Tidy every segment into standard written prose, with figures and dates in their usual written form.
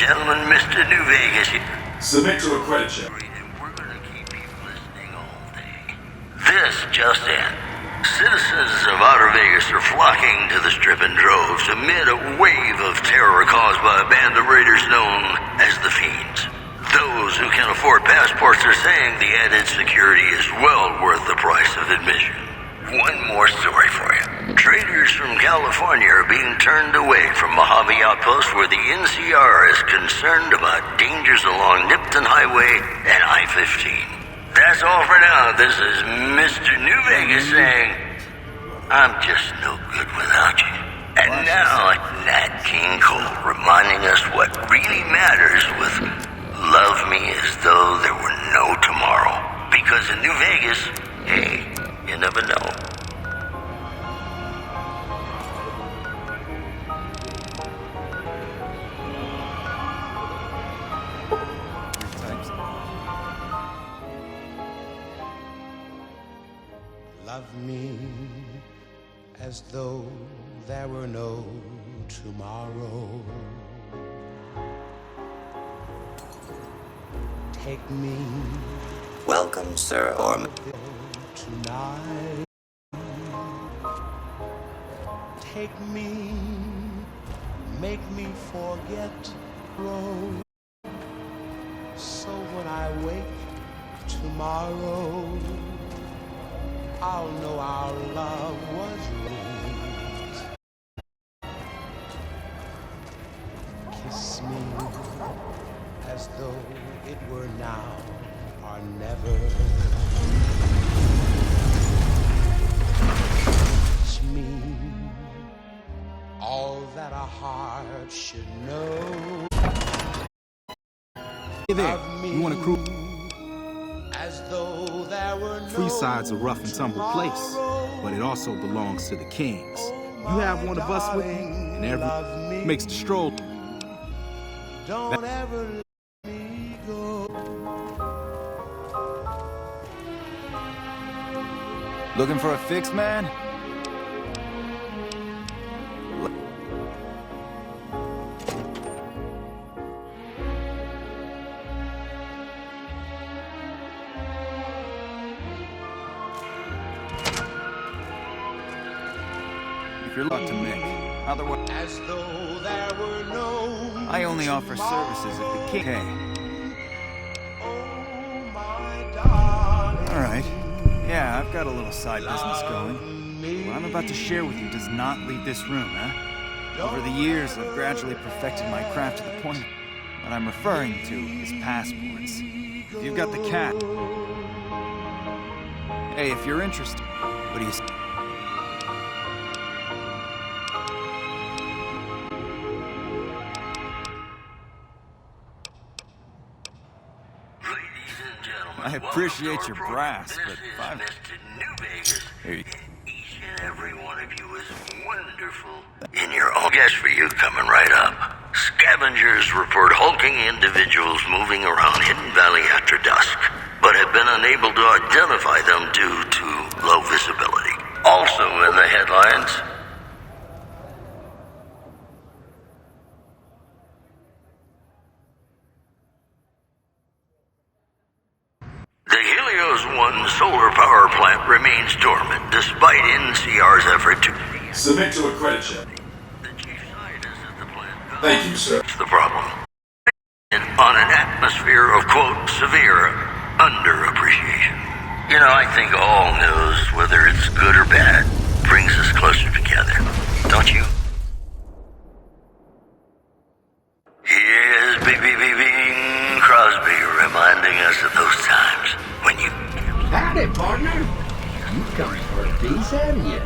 gentlemen, Mr. New Vegas here. Submit to a credit check. And we're gonna keep you listening all day. This just in. Citizens of Outer Vegas are flocking to the Strip in droves amid a wave of terror caused by a band of raiders known as the Fiends. Those who can afford passports are saying the added security is well worth the price of admission. One more story for you. Traders from California are being turned away from Mojave Outpost where the NCR is concerned about dangers along Nipton Highway and I-15. That's all for now. This is Mr. New Vegas saying, I'm just no good without you. And now, Nat King Cole reminding us what really matters with love me as though there were no tomorrow. Because in New Vegas, hey, you never know. Love me as though there were no tomorrow. Take me. Welcome, Sir Orm. Tonight. Take me. Make me forget road. So when I wake tomorrow, I'll know our love was right. Kiss me as though it were now or never. Teach me all that a heart should know. Hey there, you want a crew? As though there were no Freeside's a rough and tumble place, but it also belongs to the kings. You have one of us with you, and every makes the stroll. Don't ever let me go. Looking for a fix, man? If you're luck to make. Otherwise, As though there were no I only offer services at the King. Hey, oh my darling. all right. Yeah, I've got a little side business going. What I'm about to share with you does not leave this room, huh? Over the years, I've gradually perfected my craft to the point what I'm referring to is passports. If you've got the cat. Hey, if you're interested, what do you say? I appreciate your brass, but if I'm... Mr. New Vegas. Here you Each and every one of you is wonderful. In your own guess for you coming right up. Scavengers report hulking individuals moving around Hidden Valley after dusk, but have been unable to identify them due to low visibility. Also in the headlines, the Helios 1 solar power plant remains dormant despite NCR's effort to... Submit to a credit check. The chief scientist at the plant... Thank you, sir. That's the problem. And on an atmosphere of, quote, severe underappreciation. You know, I think all news, whether it's good or bad, brings us closer together. Don't you? Here's Bing Crosby reminding us of those times when you... Howdy, partner. You come for a piece, haven't you?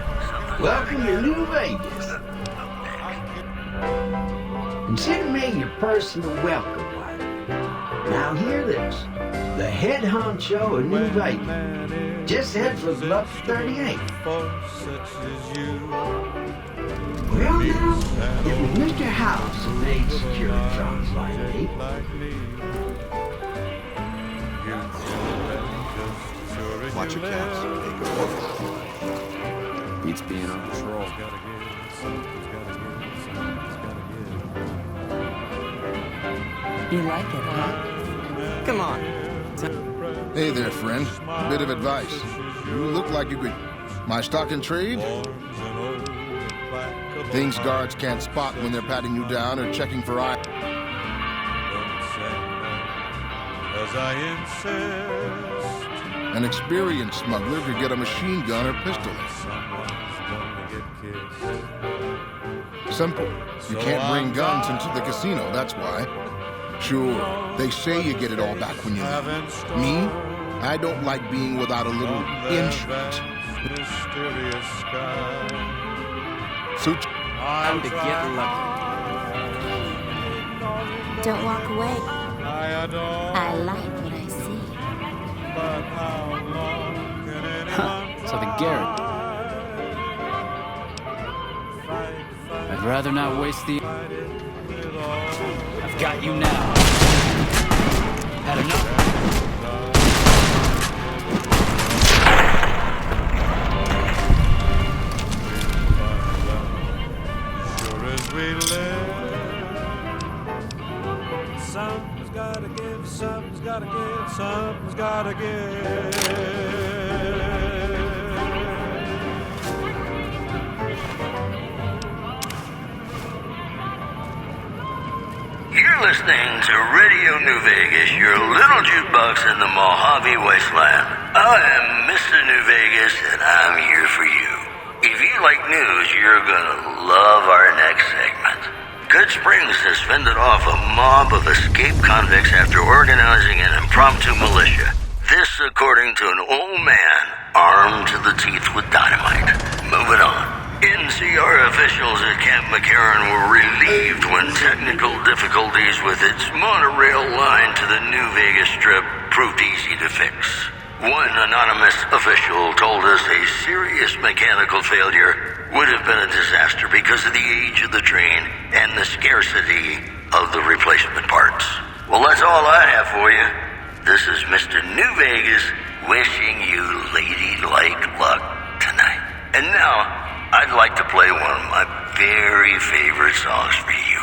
Welcome to New Vegas. Consider me your personal welcome wagon. Now hear this. The head honcho of New Vegas. Just head for Bluff 38. Well now, it was Mr. House who made Securitrons like me. Watch your caps. They go off. Beats being on patrol. You like it, huh? Come on. Hey there, friend. A bit of advice. You look like you could... My stock in trade? Things guards can't spot when they're patting you down or checking for eye. An experienced smuggler could get a machine gun or pistol. Simple. You can't bring guns into the casino, that's why. Sure, they say you get it all back when you leave. Me? I don't like being without a little insurance. Suit. Time to get lucky. Don't walk away. I like what I see. So the Garrett. I'd rather not waste the... I've got you now. Had enough. Something's gotta give, something's gotta give, something's gotta give. You're listening to Radio New Vegas, your little jukebox in the Mojave Wasteland. I am Mr. New Vegas, and I'm here for you. If you like news, you're gonna love our next segment. Good Springs has fended off a mob of escaped convicts after organizing an impromptu militia. This according to an old man armed to the teeth with dynamite. Moving on. NCR officials at Camp McCarran were relieved when technical difficulties with its monorail line to the New Vegas Strip proved easy to fix. One anonymous official told us a serious mechanical failure would have been a disaster because of the age of the train and the scarcity of the replacement parts. Well, that's all I have for you. This is Mr. New Vegas wishing you ladylike luck tonight. And now, I'd like to play one of my very favorite songs for you.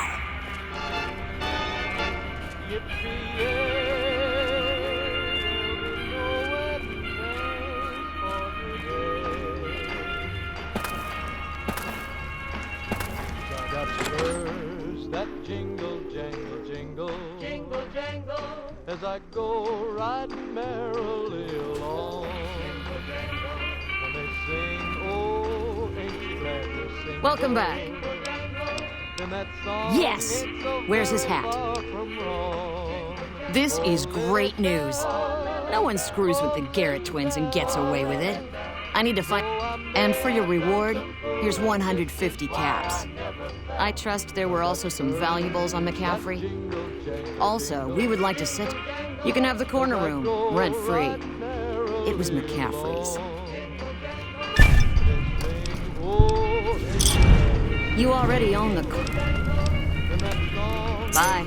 That jingle, jangle, jingle, jingle, jangle, as I go riding merrily along. Jingle, jangle, when they sing, oh, ain't you glad they're singing? Welcome back. Then that song Yes. Where's his hat? This is great news. No one screws with the Garrett twins and gets away with it. I need to find... And for your reward, here's 150 caps. I trust there were also some valuables on McCaffrey. Also, we would like to sit... You can have the corner room, rent-free. It was McCaffrey's. You already own the... Bye.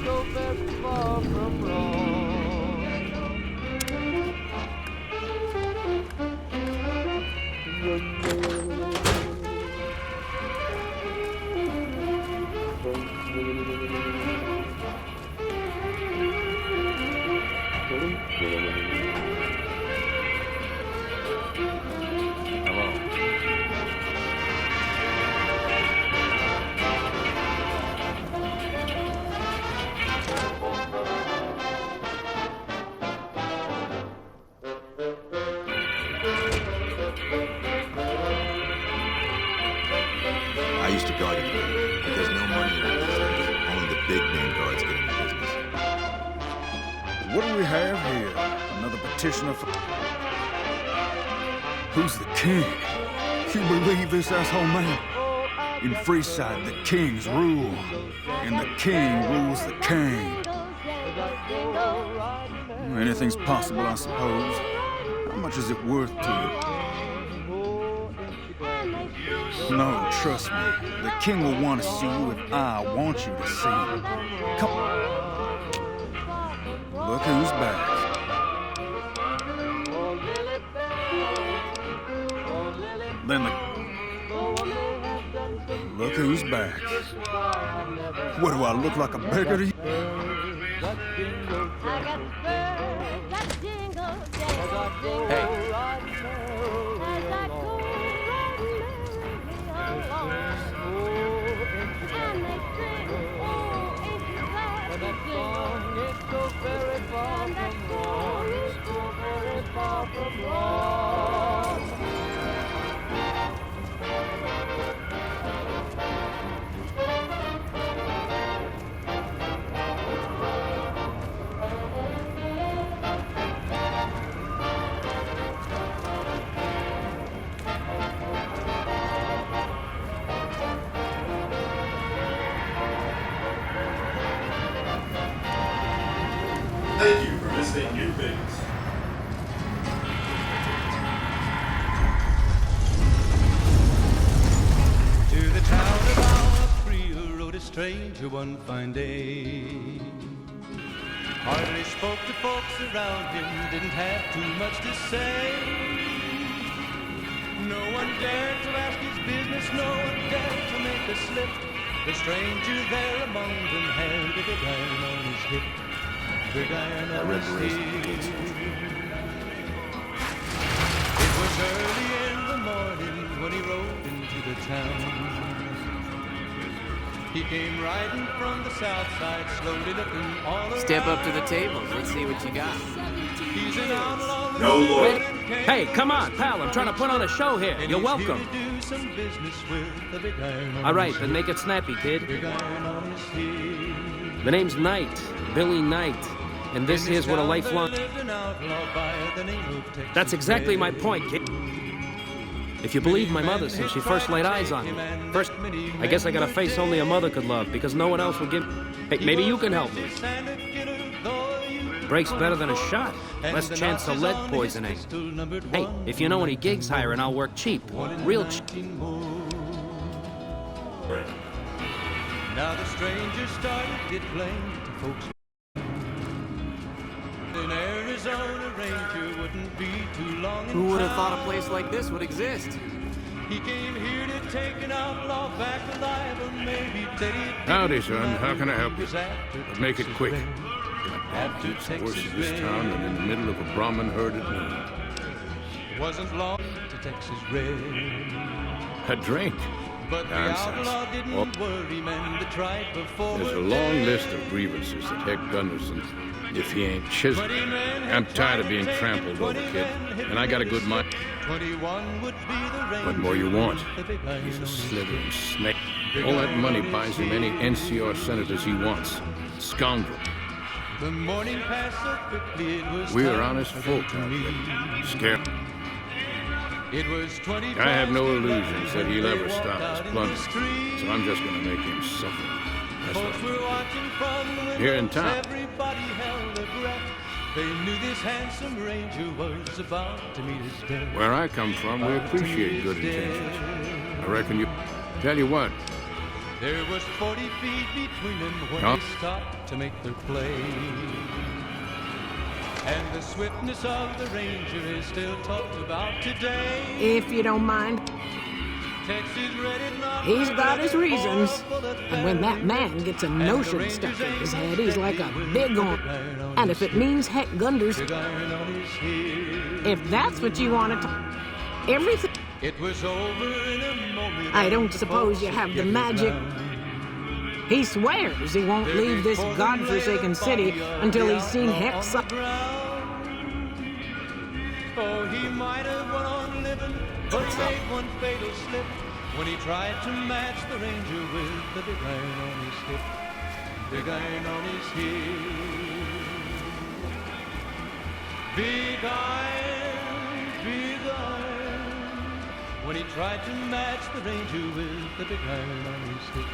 I used to guard it, but there's no money in it. Only the big name guards get in the business. What do we have here? Another petitioner for... Who's the king? You believe this asshole man? In Freeside, the kings rule. And the king rules the king. Anything's possible, I suppose. How much is it worth to you? No, trust me. The king will want to see you if I want you to see him. Come on. Look who's back. Then look who's back. What do I look like, a beggar to you? jingle, I got spurs that jingle, jangle, as I go jingle. riding merrily As I go along. riding merrily along. And they sing, oh, ain't you glad And to that jingle? song is so very far And that from song wrong. is so very far from wrong. Thank you for visiting New Vegas. To the town of Alapria rode a stranger one fine day. Hardly spoke to folks around him, didn't have too much to say. No one dared to ask his business, no one dared to make a slip. The stranger there among them had a big iron on his hip. Big iron on his hip. It was early in the morning when he rode into the town. He came riding from the south side, slowly looking all around. Step up to the tables. Let's see what you got. He's an outlaw. No lawyer. Hey, come on, pal. I'm trying to put on a show here. And You're he's here welcome. to do some business with the big iron on All right, his then hip. make it snappy, kid. Big iron on his hip. The name's Knight, Billy Knight, and this here's what a lifelong... That's exactly my point, kid. If you believe my mother since she first laid eyes on me. First, I guess I got a face only a mother could love because no one else will give... Hey, maybe you can help me. Breaks better than a shot. Less chance of lead poisoning. Hey, if you know any gigs hiring, I'll work cheap. Real cheap. Now the stranger started it plain to folks. In Arizona, Ranger wouldn't be too long in Who would have town. thought a place like this would exist? He came here to take an outlaw back alive, or maybe Teddy. Howdy, son. How can I help you? But make it quick. It's the worst of this town and in the middle of a Brahmin herd at noon. Wasn't long to Texas Red. A drink? But the outlaw didn't worry, man. The tribe before There's a long list of grievances that Heck Gunderson, if he ain't chiseled. I'm tired of being trampled over, kid. And I got a good mind. 21 would be the What more you want? He's a slithering snake. All that money buys him any NCR senators he wants. Scoundrel. The morning passed so quickly, it was We're time honest for folk them out to here. leave. Scared. It was 25 I have no to illusions that 11 he'll when ever they stop walked his out in plunder. the street. So I'm just gonna make him suffer. That's Folks all. were watching from the windows. Here in town. Everybody held their breath. They knew this handsome ranger was about to meet his death. Where I come from, we appreciate good intentions. I reckon you... Tell you what, There was 40 feet between them when Oh. they stopped to make their play. And the swiftness of the ranger is still talked about today. If you don't mind. Texas Red is not He's got his ready reasons. for the And when that man gets a notion stuck in his head, he's like a bighorn. And if it means Heck Gunders, if that's what you want to everything. It was over in a moment. I don't suppose you have the magic. He swears he won't leave this godforsaken city until he's seen Heck Oh, he might have went on living, but he made one fatal slip when he tried to match the ranger with the big iron on his hip. Big iron on his hip. Big iron. When he tried to match the ranger with the big iron on his hip.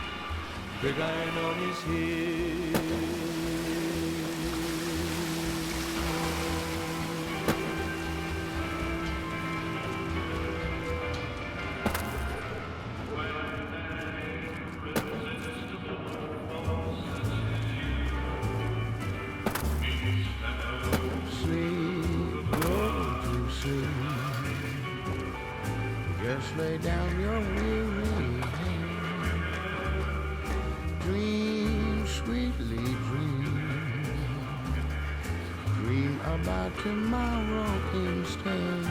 Big iron on his hip. Just lay down your weary head. Dream, sweetly dream. about tomorrow instead.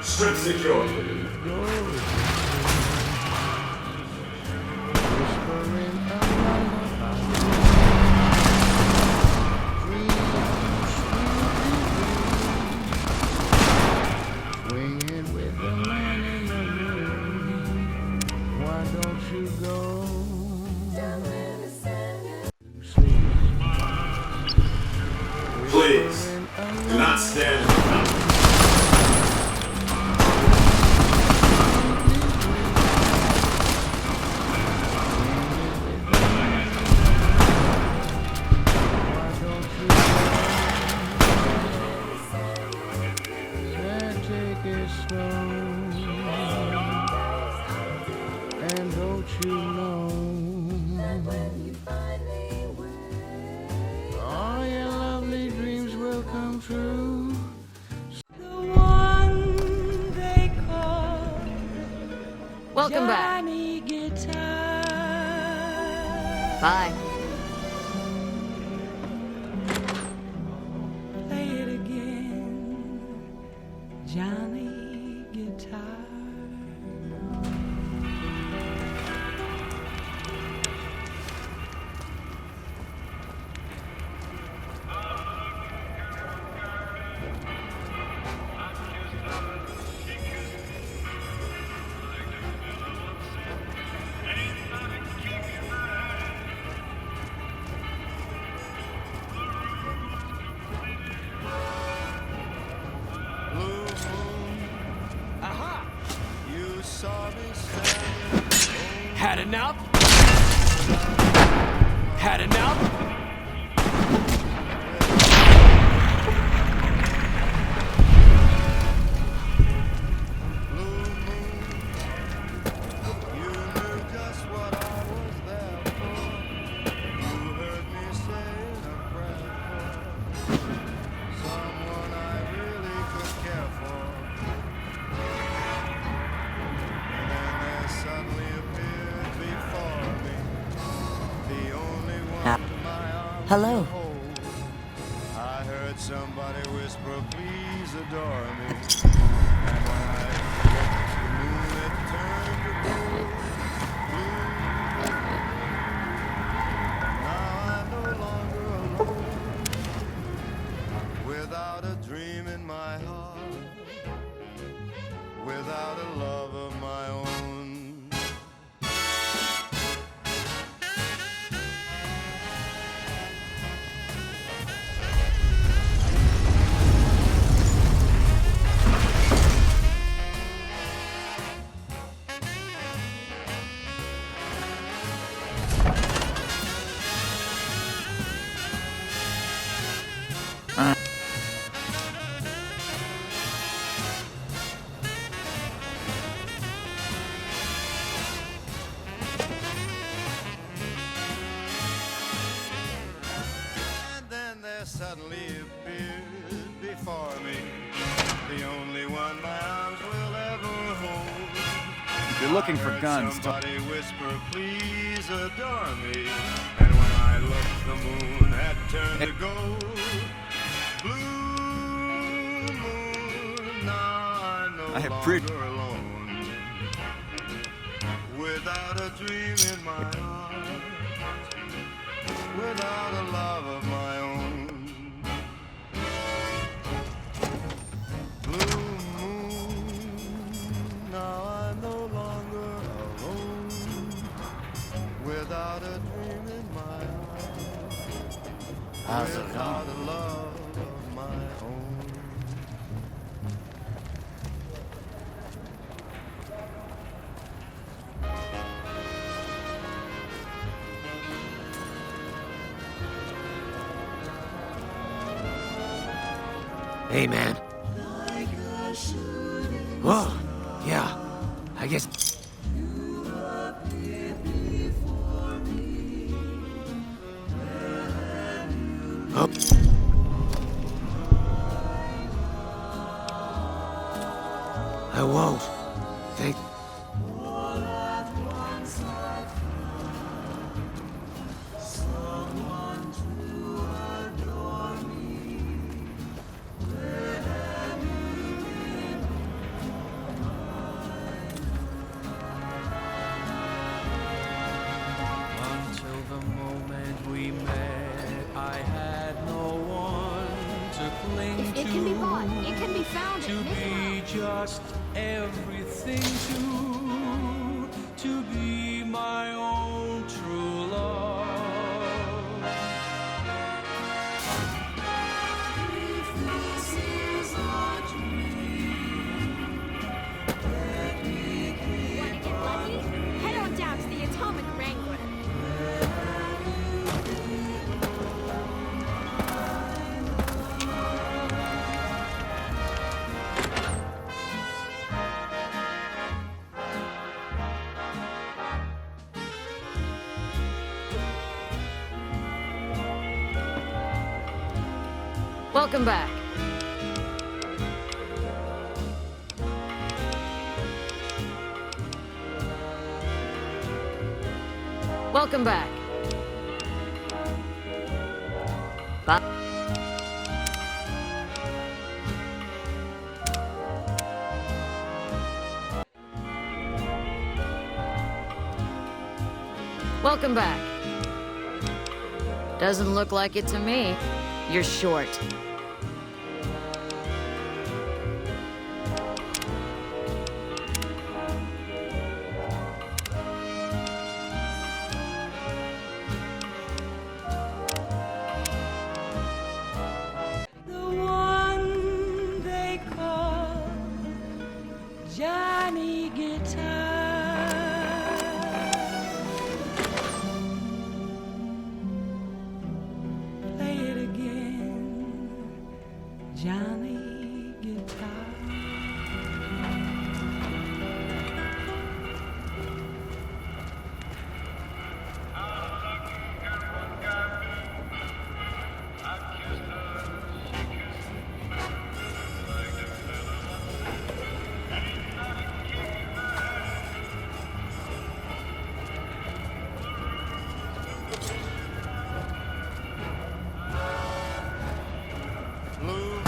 Strip secure. Whispering a lullaby. Swinging with the man in the room. Why don't you go? Please, do not stand in the fountain. Take it slow. And don't you know? All your lovely dreams will come true. Welcome back. Bye. Play it again, Johnny Guitar. Had enough? Had enough? Hello. I heard somebody whisper, please adore me. And when I looked, the moon had turned to gold. Now I'm no longer alone, without a dream in my heart, without a love of my own. Suddenly appeared before me, the only one my arms will ever hold. If you're looking for guns, somebody whisper, please adore me. And when I looked, the moon had turned to gold. Blue moon, now I'm no longer alone, without a dream in my heart, without a love of my own. Without a dream in my heart, how's it without going? a love of my own. Hey, man. Whoa, yeah, I guess. Oh. I won't. Thank. cling It to. can be bought. It can be found To at be just everything to be my own true love. If this is a dream, let me keep on. Head on down to the Atomic Wrangler. Welcome back. Welcome back. Bye. Welcome back. Doesn't look like it to me. You're short. The one they call Johnny Guitar. Play it again, Johnny Guitar. Blue,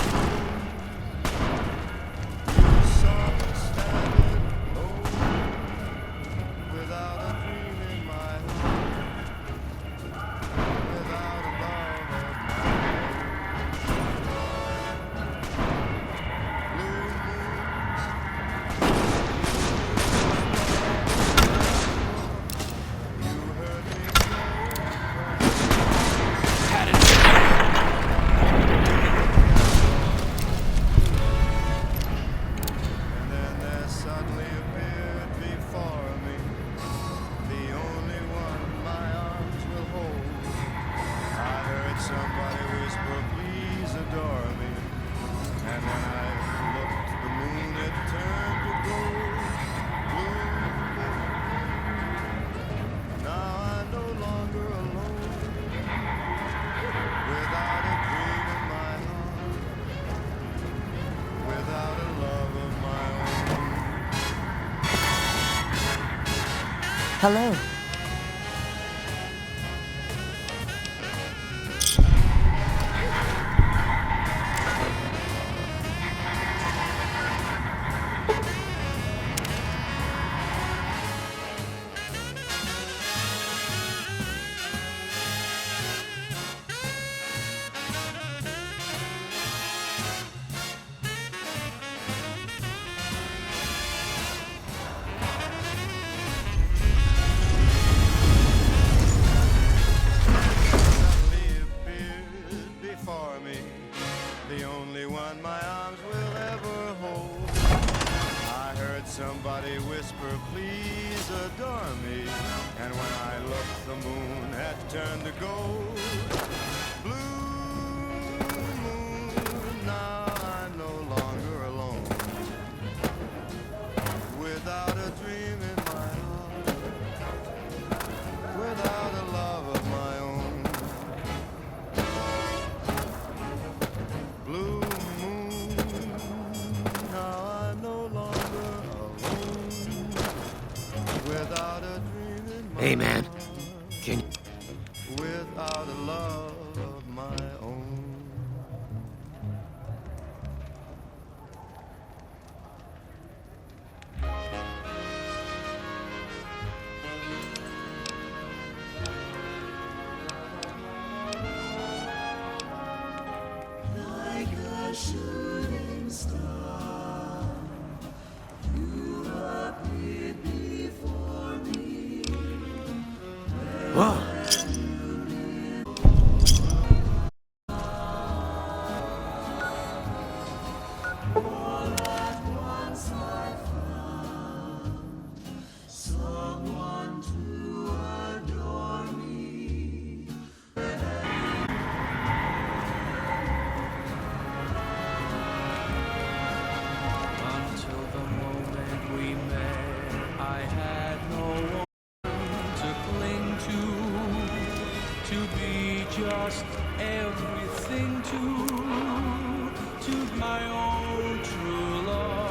you saw me standing alone, without a dream in my heart, without a love of my own. Blue moons, you heard me say, Had it. and then there suddenly appeared before me the only one my arms will hold. I heard somebody whisper, please adore me, and when I looked, the moon had turned to gold. Blue moon, now I'm no longer alone, without a dream in my heart, without a love of my own. Hello. Suddenly appeared before me, the only one my arms will ever hold. I heard somebody whisper, please adore me, and when I looked, the moon had turned to gold. Blue moon, now I'm no longer alone, without a dream in my heart, without a love of my own. Blue moon, now I'm no longer alone, without a dream in my Hey, man. heart, Can without a love Whoa. Until the moment we met, I had no one to cling to be just everything to my own true love.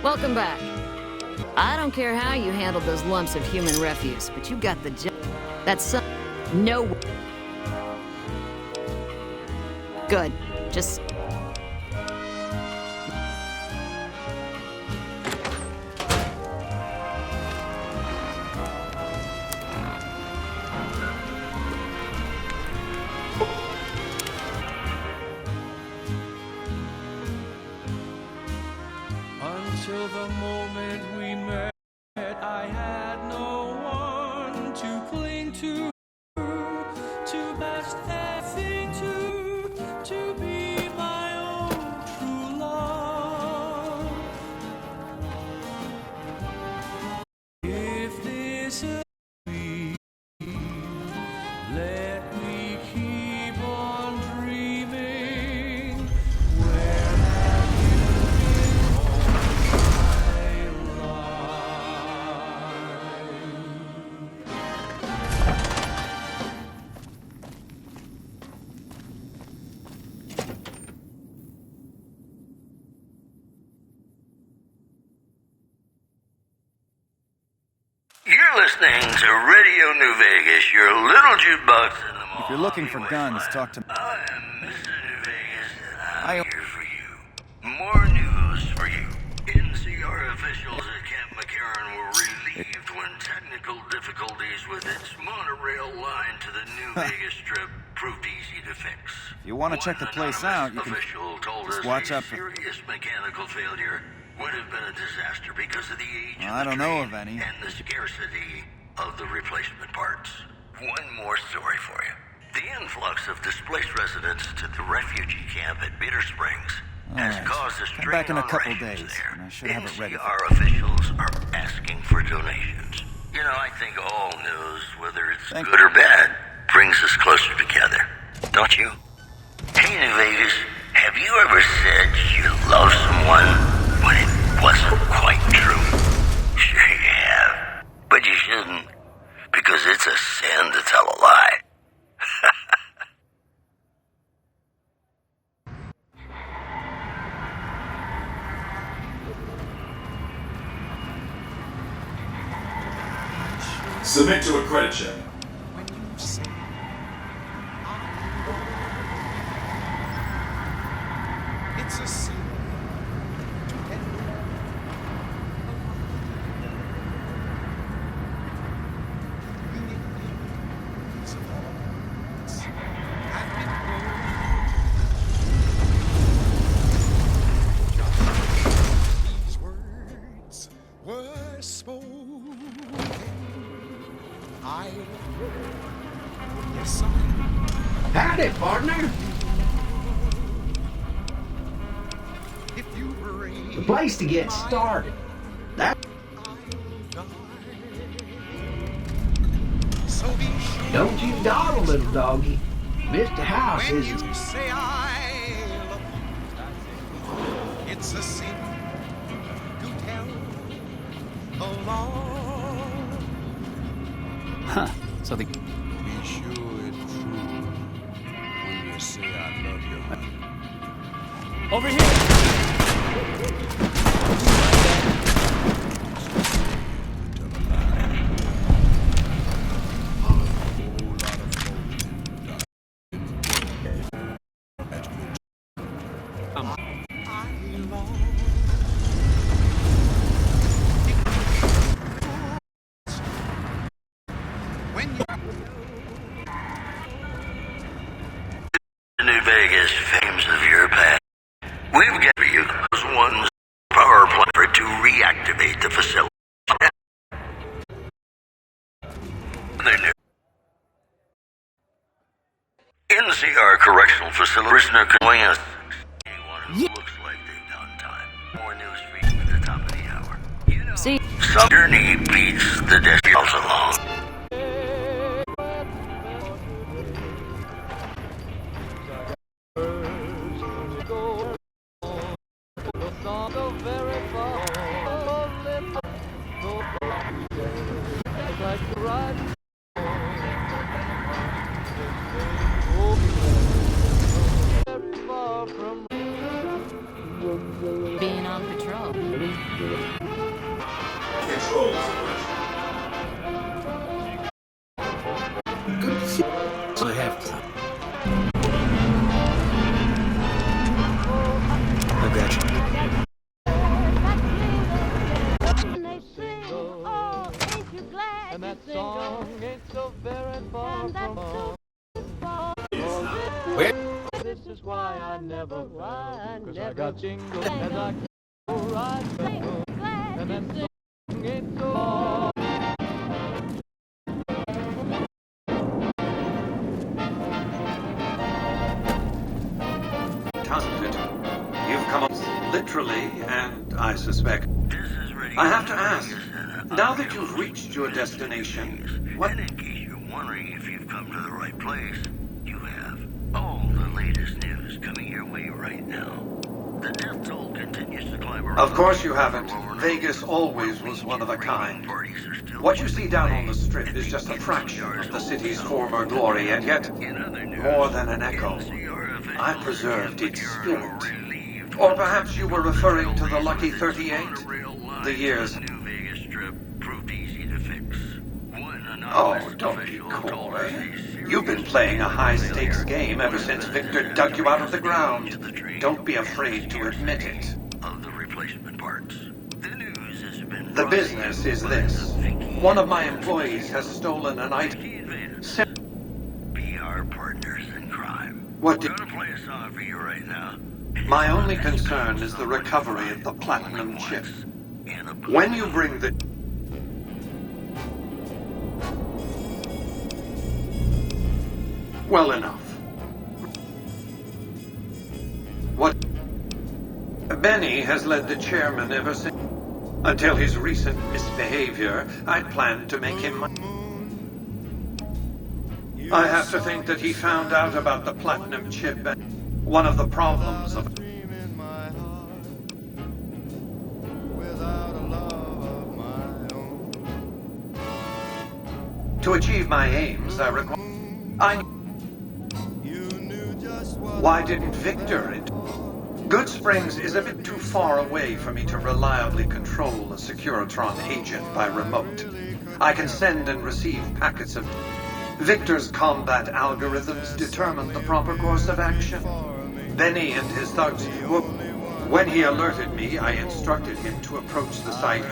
Welcome back. I don't care how you handled those lumps of human refuse, but you got the job. That's no. Good. Just. Until the moment we met, I had no one to cling to best everything to be my own true love. If this is me, let me keep on dreaming. Where have you been all my You're listening to Radio New Vegas, your little jukebox in the morning. If you're looking for guns, talk to me. I am Mr. New Vegas, and I'm here for you. More news for you. NCR officials at Camp McCarran were relieved when technical difficulties with its monorail line to the New Vegas Strip proved easy to fix. If you want to check the place out, you can Official told just us watch a out for... serious mechanical failure would have been a disaster because of the age Well, of I the don't know train of any. and the scarcity of the replacement parts. One more story for you. The influx of displaced residents to the refugee camp at Bitter Springs has Alright. caused a Come strain back in a on couple rations days, there. and I should have it ready. NCR officials are asking for donations. You know, I think all news, whether it's good or bad, brings us closer together. Don't you? Hey, New Vegas, have you ever said you love someone when it wasn't quite true? Sure you have. But you shouldn't, because it's a sin to tell a lie. Submit to a credit check. It's a sin. These words were spoken. Yes, I. Howdy, partner. The place to get started. That. Don't you dawdle, little doggy. Mr. House When is. you say I love you, it's a sin to tell alone. Huh. So the. Be sure it's true when you say I love you. Over here! New Vegas, fames of your past. We've got for you those ones power plant for to reactivate the facility. They're new. NCR Correctional Facility prisoner calling us. Anyone who looks like they've done time. More news for you at the top of the hour. You know, See, some journey beats the destiny along. being on patrol. I have to. I got you. And that song ain't so very far from home. This is why I never fly, 'cause I got jingles as I go right home. And that song ain't so far. Talented. You've come up literally, and I suspect. I have to ask, now that you've reached your destination, what... And in case you're wondering if you've come to the right place, you have. All the latest news coming your way right now. The death toll continues to climb around. Of course you haven't. Vegas always was one of a kind. What you see down on the Strip is just a fraction of the city's former glory, and yet, more than an echo, I preserved its spirit. Or perhaps you were referring to the Lucky 38? The years... Oh, don't be coy. You've been playing a high-stakes game ever since Victor dug you out of the ground. Don't be afraid to admit it. The business is this. One of my employees has stolen an item. Be our partners in crime. What did... I'm gonna play a song for you right now. My only concern is the recovery of the platinum chip. When you bring the... Well enough. What? Benny has led the chairman ever since. Until his recent misbehavior, I'd planned to make him... I have to think that he found out about the platinum chip and one of the problems of... To achieve my aims, I require... Why didn't Victor? Good Springs is a bit too far away for me to reliably control a Securitron agent by remote. I can send and receive packets of... Victor's combat algorithms determine the proper course of action. Benny and his thugs were... When he alerted me, I instructed him to approach the site...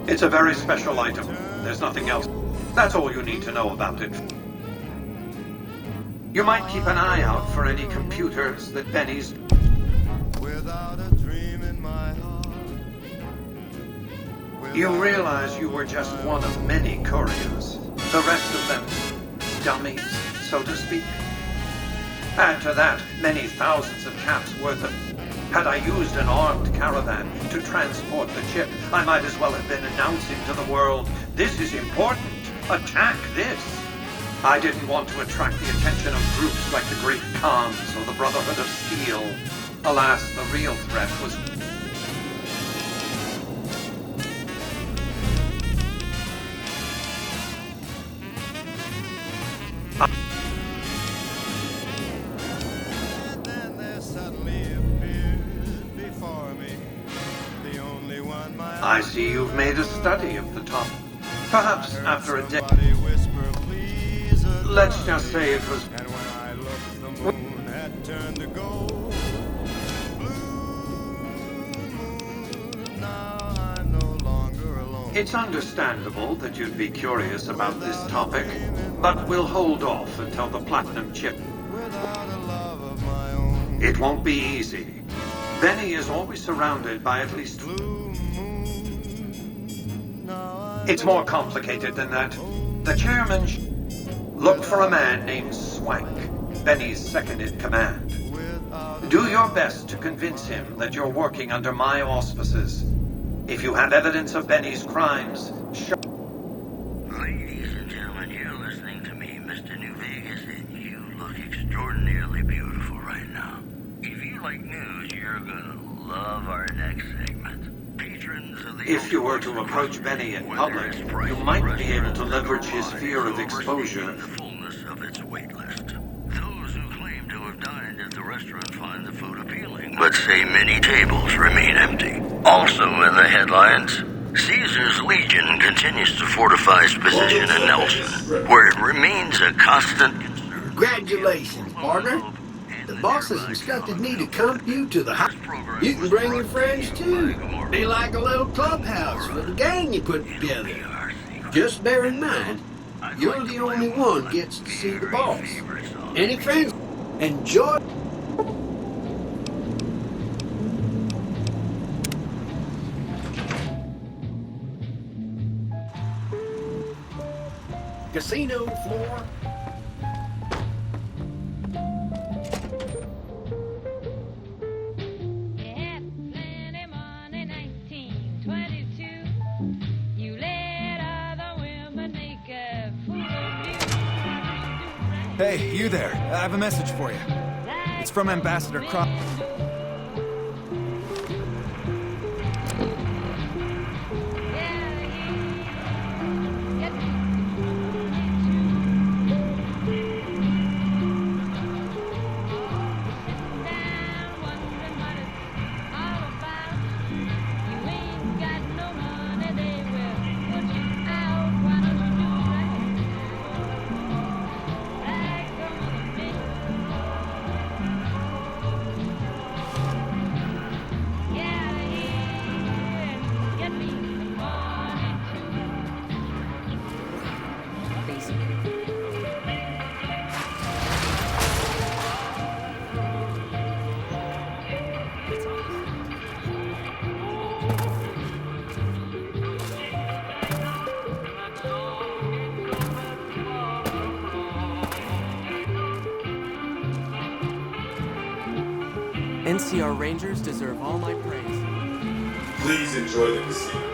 It's a very special item. There's nothing else. That's all you need to know about it. You might keep an eye out for any computers that Benny's... You realize you were just one of many couriers. The rest of them, dummies, so to speak. Add to that many thousands of caps worth of... Had I used an armed caravan to transport the chip, I might as well have been announcing to the world, this is important, attack this. I didn't want to attract the attention of groups like the Great Khans or the Brotherhood of Steel. Alas, the real threat was... I see you've made a study of the topic. Perhaps after a day. Let's just say it was. And when I looked, the moon had turned to gold. Now I'm no longer alone. It's understandable that you'd be curious about this topic, but we'll hold off until the platinum chip. It won't be easy. Benny is always surrounded by at least. It's more complicated than that. The chairman looked for a man named Swank, Benny's second-in-command. Do your best to convince him that you're working under my auspices. If you have evidence of Benny's crimes, Ladies and gentlemen, you're listening to me, Mr. New Vegas, and you look extraordinarily beautiful right now. If you like news, you're gonna love our next segment. Patrons of the... If you were to approach Benny in public, you might be able to leverage his fear of exposure. The fullness of its wait list. Those who claim to have dined at the restaurant find the food appealing, but say many tables remain empty. Also in the headlines, Caesar's Legion continues to fortify its position in Nelson, where it remains a constant concern. Congratulations, partner. The boss has instructed me to come you to the house. You can bring your friends too. Be like a little clubhouse for the gang you put together. Just bear in mind, you're the only one gets to see the boss. Any friends? Enjoy. Casino floor. Hey, you there. I have a message for you. It's from Ambassador Cross. NCR Rangers deserve all my praise. Please enjoy the casinos.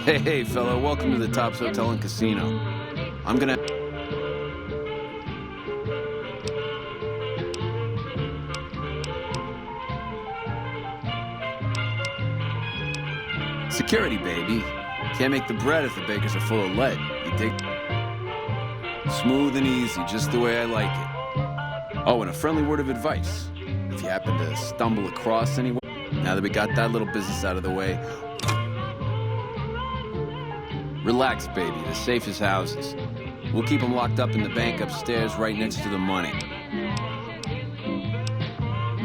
Hey, fella, welcome to the Tops Hotel and Casino. I'm gonna... Security, baby. Can't make the bread if the bakers are full of lead. You dig? Smooth and easy, just the way I like it. Oh, and a friendly word of advice. If you happen to stumble across anyone, now that we got that little business out of the way, relax, baby. The safe is houses. We'll keep them locked up in the bank upstairs right next to the money.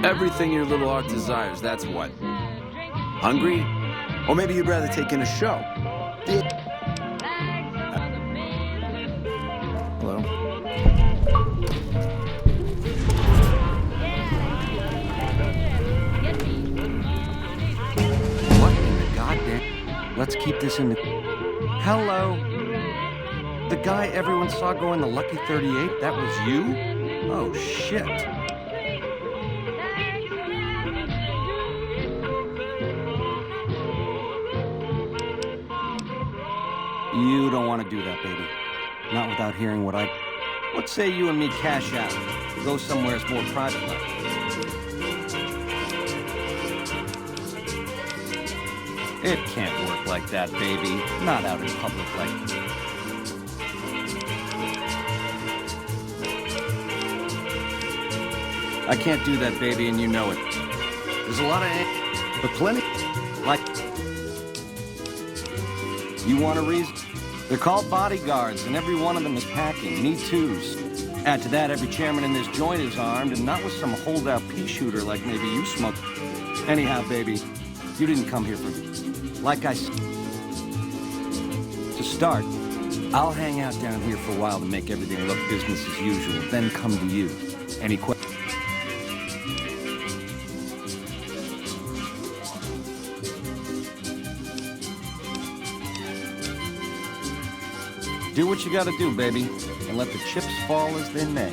Everything your little heart desires, that's what. Hungry? Or maybe you'd rather take in a show. Hello? What in the goddamn... Let's keep this in the... Hello? The guy everyone saw go in the Lucky 38, that was you? Oh, shit. You don't want to do that, baby. Not without hearing what I... What say you and me cash out? Go somewhere it's more private like. It can't work like that, baby. Not out in public like. I can't do that, baby, and you know it. There's a lot of but plenty. Like, you want a reason? They're called bodyguards, and every one of them is packing. Me too's. Add to that, every chairman in this joint is armed, and not with some holdout pea shooter like maybe you smoke. Anyhow, baby, you didn't come here for me. Like I said, to start, I'll hang out down here for a while to make everything look business as usual, then come to you. Any questions? Do what you gotta do, baby, and let the chips fall as they may.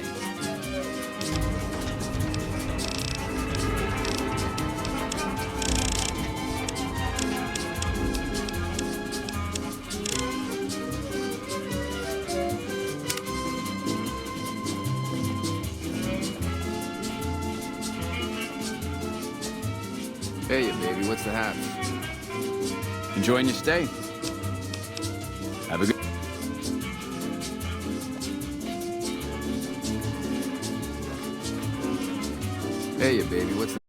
Hey, baby, what's the haps? Enjoying your stay? Have a good... Hey, baby, what's the...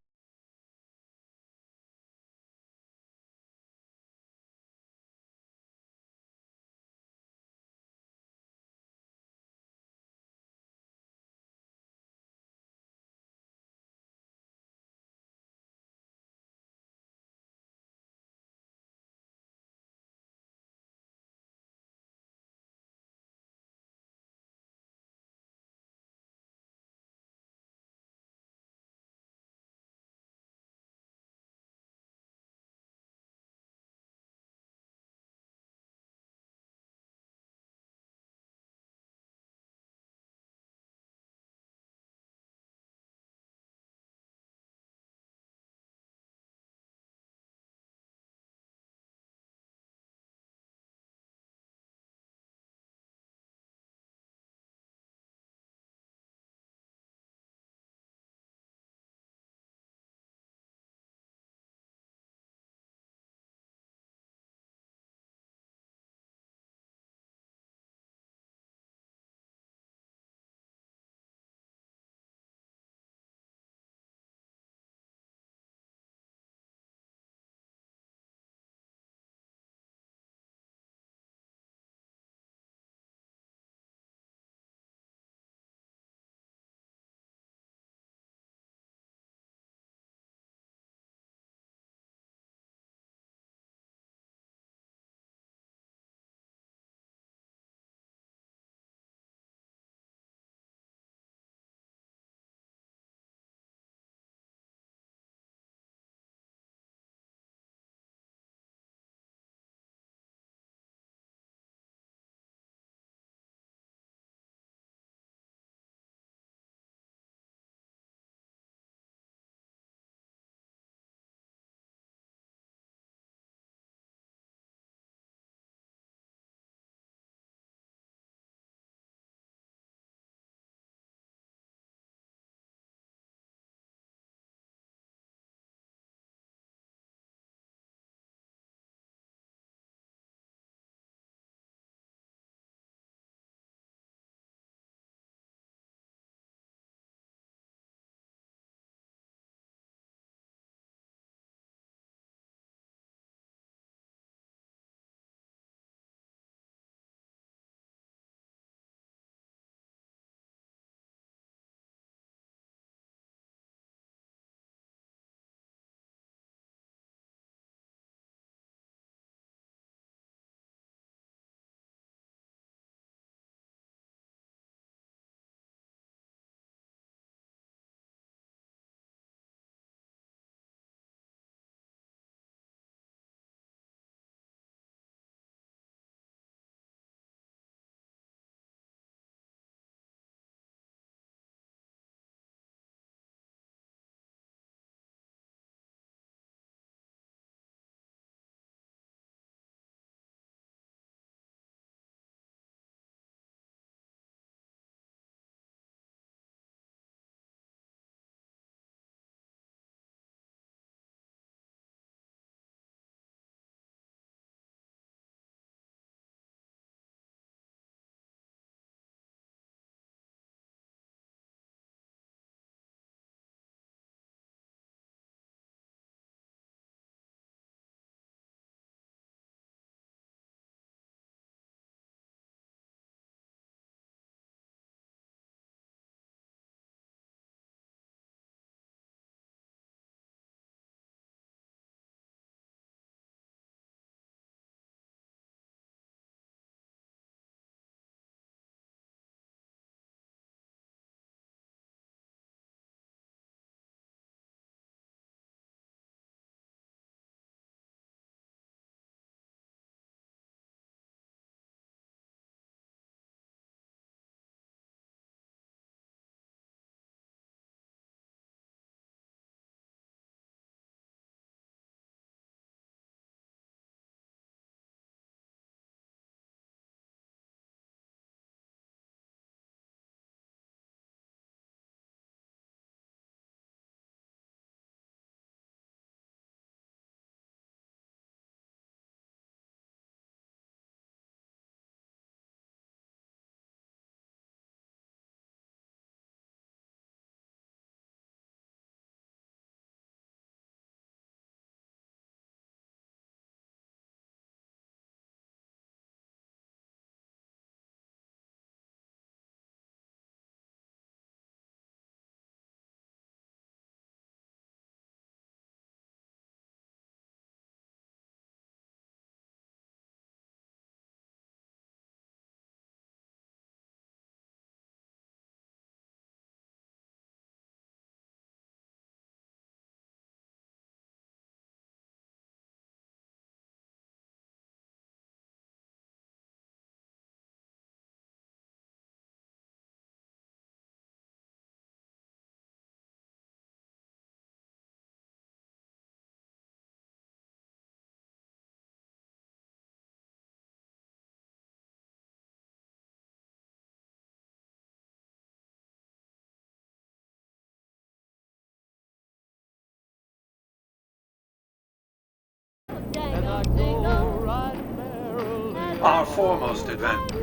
Our foremost advantage.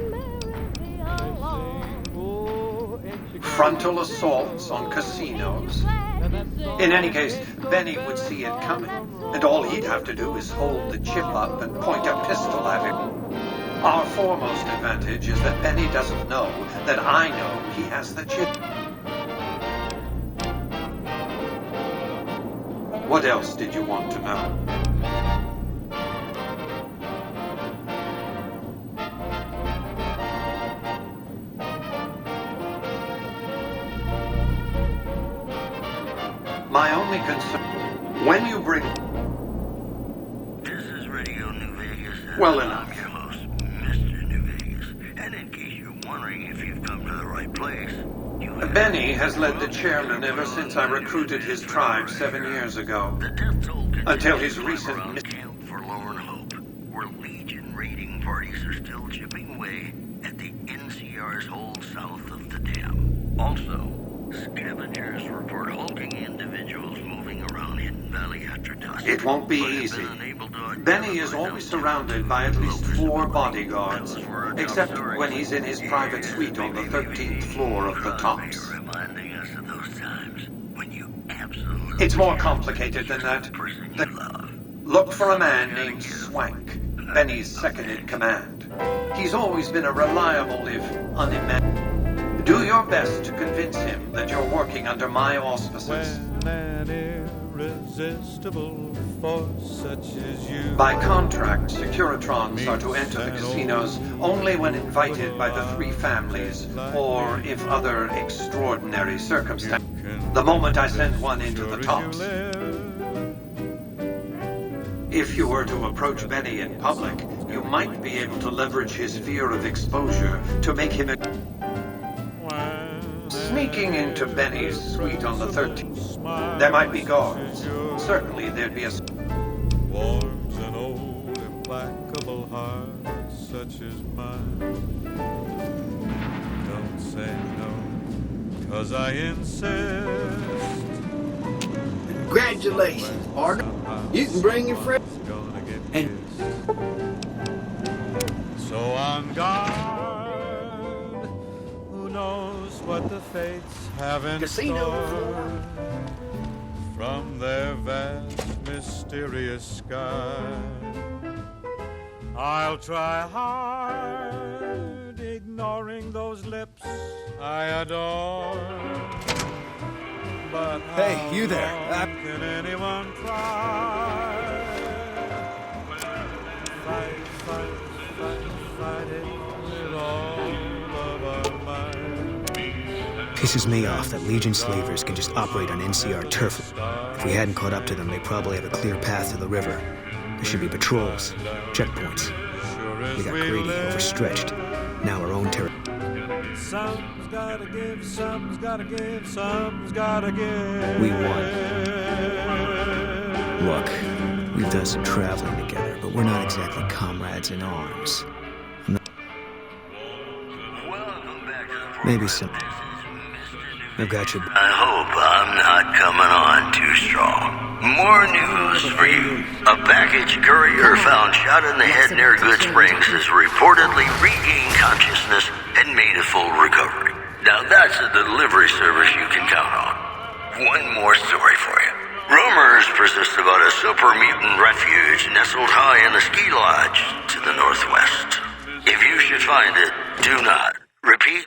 Frontal assaults on casinos. In any case, Benny would see it coming, and all he'd have to do is hold the chip up and point a pistol at him. Our foremost advantage is that Benny doesn't know that I know he has the chip. What else did you want to know? My only concern, when you bring... This is Radio New Vegas. Well enough. I'm your host, Mr. New Vegas. And in case you're wondering if you've come to the right place, you have... Benny has led the chairman ever since I recruited his tribe 7 years ago. Until his recent... Camp Forlorn Hope, where Legion raiding parties are still chipping away at the NCR's hold south of the dam. Also, scavengers report hulking individuals moving around Hidden Valley after dusk. It won't be easy. Benny is always surrounded by at least 4 bodyguards, except when he's in his private suite on the 13th floor of the Tops. It's more complicated than that. Look for a man named Swank, Benny's second-in-command. He's always been a reliable, if unimaginable. Do your best to convince him that you're working under my auspices. An irresistible force such as you. By contract, Securitrons are to enter the casinos only when invited by the 3 families, or if other extraordinary circumstances. The moment I send one into the Tops. If you were to approach Benny in public, you might be able to leverage his fear of exposure to make him sneaking into Benny's suite on the 13th. There might be guards. Certainly there'd be a... Warms an old implacable heart such as mine. Don't say no, 'cause I insist. Congratulations, partner. You can bring your friend. And so on guard. Who knows what the fates have in store from their vast, mysterious sky. I'll try hard, ignoring those lips I adore. But hey, you there? Can anyone try? Fight it with all of our might. Pisses me off that Legion slavers can just operate on NCR turf. If we hadn't caught up to them, they probably have a clear path to the river. There should be patrols, checkpoints. We got greedy, overstretched. Now our own territory. Some's gotta give, some's gotta give, some's gotta give. We won. Look, we've done some traveling together, but we're not exactly comrades in arms. Maybe some... I've got your... I hope I'm not coming on too strong. More news for you. A package courier found shot in the head near Good Springs has reportedly regained consciousness and made a full recovery. Now that's a delivery service you can count on. One more story for you. Rumors persist about a super mutant refuge nestled high in the ski lodge to the northwest. If you should find it, do not, repeat,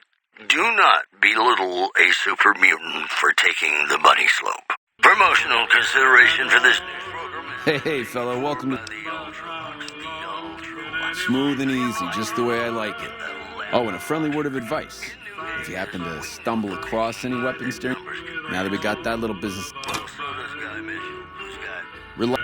do not belittle a super mutant for taking the bunny slope. Promotional consideration for this news program. Hey, fella, welcome to... Smooth and easy, just the way I like it. Oh, and a friendly word of advice. If you happen to stumble across any weapons during... Now that we got that little business... Relax.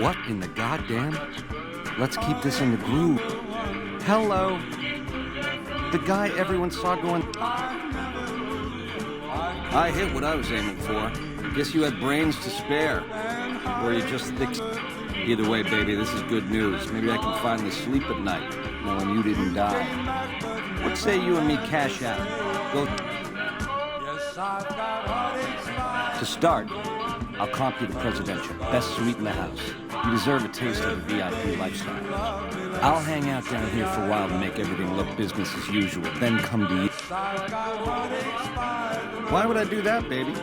What in the goddamn? Let's keep this in the groove. Hello. The guy everyone saw going... I hit what I was aiming for. Guess you had brains to spare. Or you just thick... Either way, baby, this is good news. Maybe I can finally sleep at night, knowing you didn't die. What say you and me cash out? Go... To start, I'll comp you the presidential. Best suite in the house. You deserve a taste of the VIP lifestyle. I'll hang out down here for a while to make everything look business as usual, then come to you. Why would I do that, baby?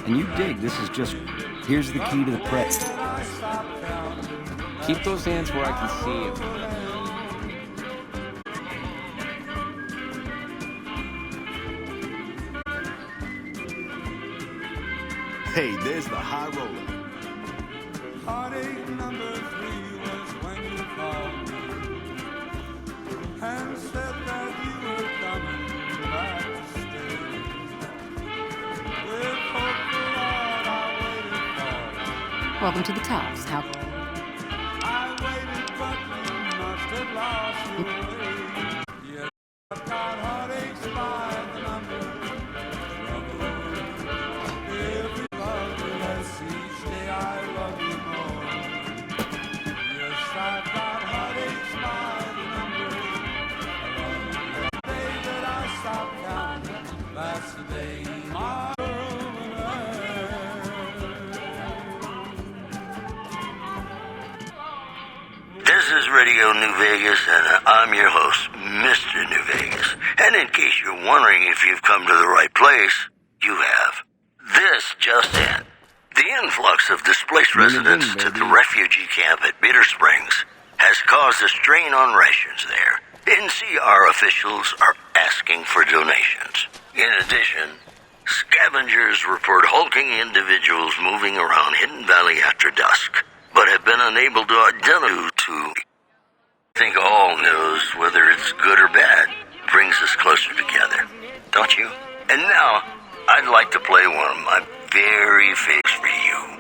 And you dig, this is just... Here's the key to the press. Keep those hands where I can see you. Hey, there's the high roller. Heartache number 3 was when you called me and said that you were coming back to stay. With hope for all I waited for. Welcome to the Tops. How? I waited, but you must have lost your way. Yes, I've got heartaches by the number. Every love that each day I love you more. Yes, I've got heartaches by the number. The day that I stopped counting, that's the day my world will end. This is Radio New Vegas, and I'm your host, Mr. New Vegas. And in case you're wondering if you've come to the right place, you have. This just in. The influx of displaced residents to the refugee camp at Bitter Springs has caused a strain on rations there. NCR officials are asking for donations. In addition, scavengers report hulking individuals moving around Hidden Valley after dusk, but have been unable to identify to... I think all news, whether it's good or bad, brings us closer together. Don't you? And now, I'd like to play one of my very favorites for you.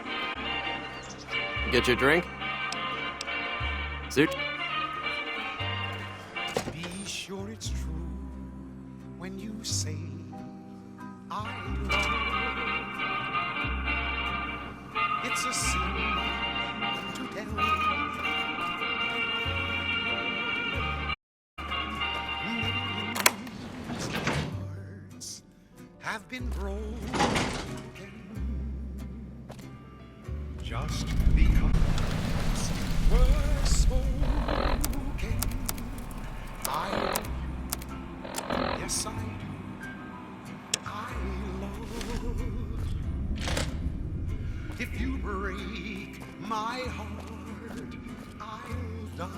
Get your drink? Suit? Be sure it's true when you say I love. It's a sin to tell. Millions of hearts have been broken just because words spoken. I love you. Yes, I do. I love you. If you break my heart, I'll die.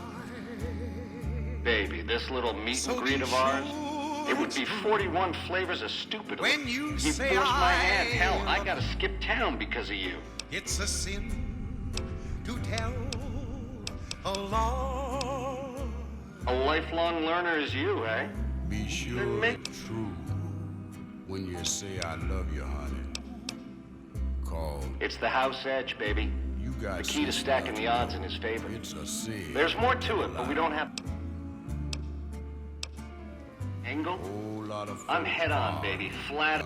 Baby, this little meet and greet of ours, it would be 41 flavors of stupid. When you You say forced my I hand. Hell, I love gotta skip town because of you. It's a sin to tell a long. A lifelong learner is you, eh? Be sure it's true when you say I love you, honey. Call. It's the house edge, baby. You got The key to sense stacking enough. the odds in his favor. It's a sin. There's more to it, but we don't have... Engel? I'm head on, baby. Flat.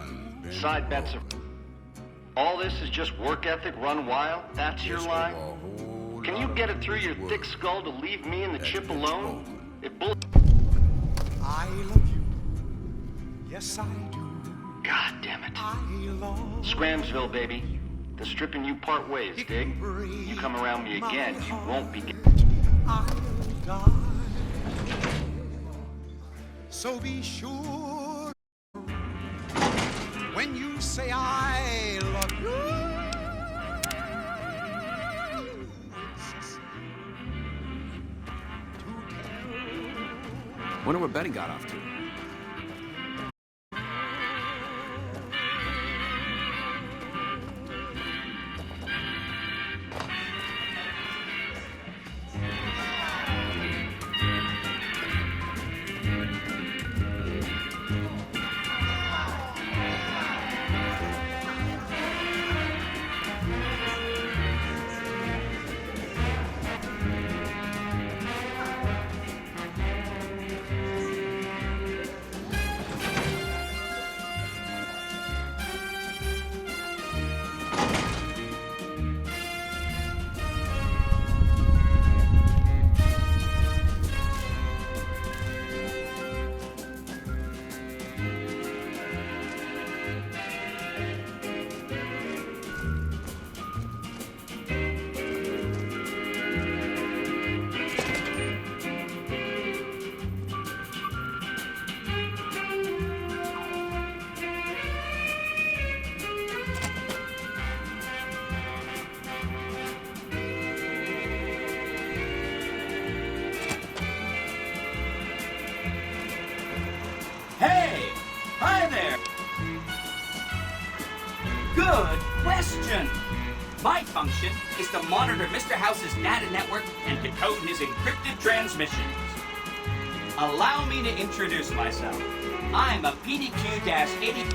Side bets are... All this is just work ethic run wild? That's your line? Can you get it through your thick skull to leave me and the chip alone? If bull... I love you. Yes, I do. God damn it. I love. Scramsville, baby. The stripping you part ways, dig? You come around me again, you won't be... I'll die. So be sure when you say I love you. Wonder where Betty got off to. Good question. My function is to monitor Mr. House's data network and decode his encrypted transmissions. Allow me to introduce myself. I'm a PDQ-80.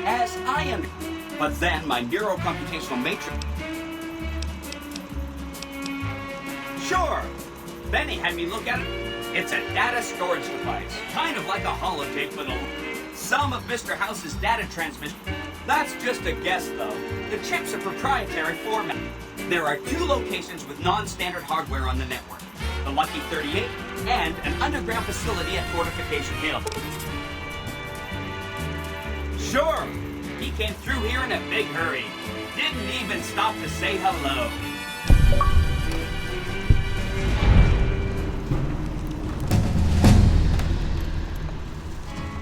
As I am, but then my neurocomputational matrix. Sure. Benny had me look at it. It's a data storage device, kind of like a holotape with some of Mr. House's data transmission. That's just a guess, though. The chips are proprietary format. There are 2 locations with non-standard hardware on the network. The Lucky 38 and an underground facility at Fortification Hill. Sure, he came through here in a big hurry. Didn't even stop to say hello.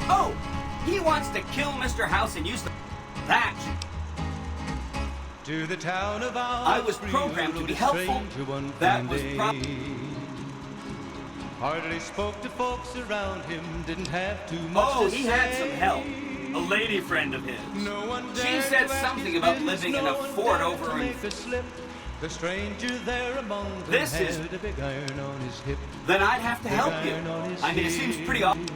Oh, he wants to kill Mr. House and use that. To the town of I was programmed to be helpful. That was hardly spoke to folks around him, didn't have too much Oh, to he say. had some help. A lady friend of his. She said something about living in a fort over in... The stranger there among them This is... had a big iron on his hip. Then I'd have to help you. I mean, it seems pretty obvious.